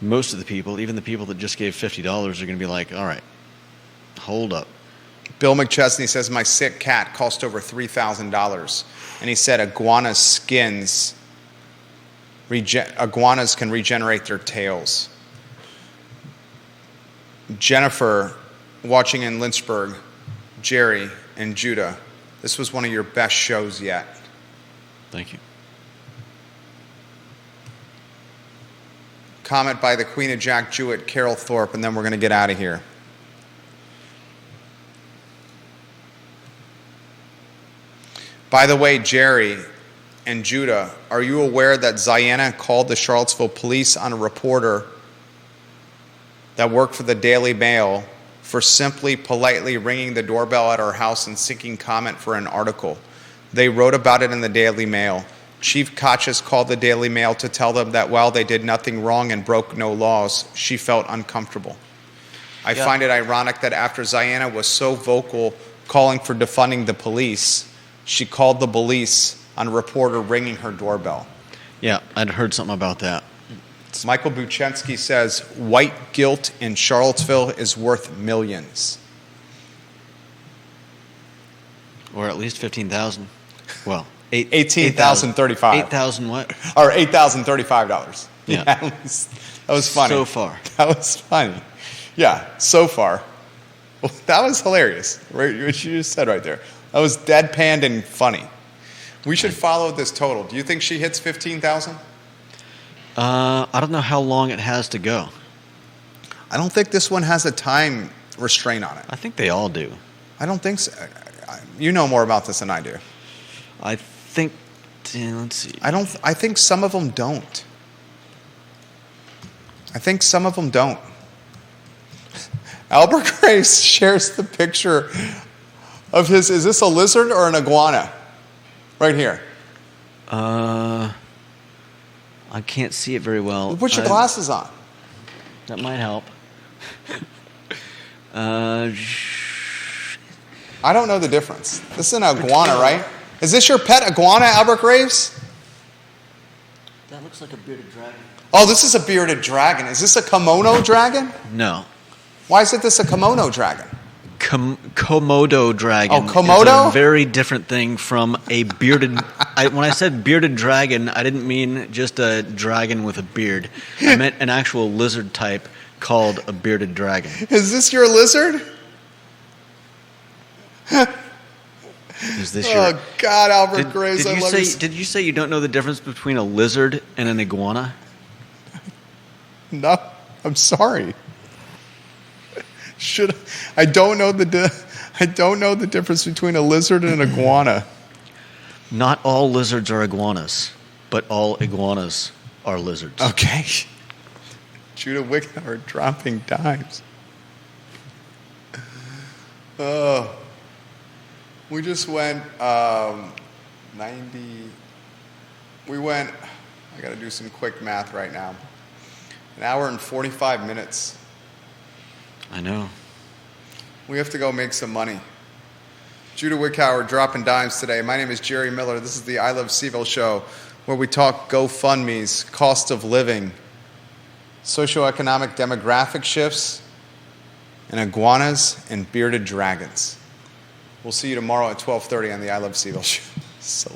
most of the people, even the people that just gave $50, are going to be like, all right, hold up. Bill McChesney says, my sick cat cost over $3,000. And he said iguanas can regenerate their tails. Jennifer, watching in Lynchburg, Jerry, and Judah, this was one of your best shows yet. Thank you. Comment by the Queen of Jack Jewett, Carol Thorpe, and then we're going to get out of here. By the way, Jerry and Judah, are you aware that Zyahna called the Charlottesville police on a reporter that worked for the Daily Mail for simply politely ringing the doorbell at her house and seeking comment for an article? They wrote about it in the Daily Mail. Chief Kachas called the Daily Mail to tell them that while they did nothing wrong and broke no laws, she felt uncomfortable. I find it ironic that after Zyahna was so vocal calling for defunding the police, she called the police on a reporter ringing her doorbell. Yeah, I'd heard something about that. Michael Buchensky says, white guilt in Charlottesville is worth millions. Or at least 15,000. Well, $18,035. 8,000 what? Or $8,035. Yeah. That was funny. So far. That was funny. Yeah, so far. Well, that was hilarious. What you just said right there. That was deadpanned and funny. We should follow this total. Do you think she hits 15,000? I don't know how long it has to go. I don't think this one has a time restraint on it. I think they all do. I don't think so. You know more about this than I do. I think, let's see. I think some of them don't. Albert Grace shares the picture of his, is this a lizard or an iguana? Right here. I can't see it very well. Put your glasses on. That might help. I don't know the difference. This is an iguana, right? Is this your pet iguana, Albert Graves? That looks like a bearded dragon. Oh, this is a bearded dragon. Is this a kimono dragon? No. Why is this a kimono dragon? Komodo dragon. Oh, Komodo? Is a very different thing from a bearded... when I said bearded dragon, I didn't mean just a dragon with a beard. I meant an actual lizard type called a bearded dragon. Is this your lizard? Is this your... Oh, God, Albert Graves, I love you. Did you say you don't know the difference between a lizard and an iguana? No, I'm sorry. I don't know the difference between a lizard and an iguana. Not all lizards are iguanas, but all iguanas are lizards. Okay. Judah Wickhauer dropping dimes. Oh. We just went 90. We went, I got to do some quick math right now. An hour and 45 minutes. I know. We have to go make some money. Judah Wickhauer dropping dimes today. My name is Jerry Miller. This is the I Love CVille Show, where we talk GoFundMes, cost of living, socioeconomic demographic shifts, and iguanas and bearded dragons. We'll see you tomorrow at 12:30 on the I Love CVille Show. So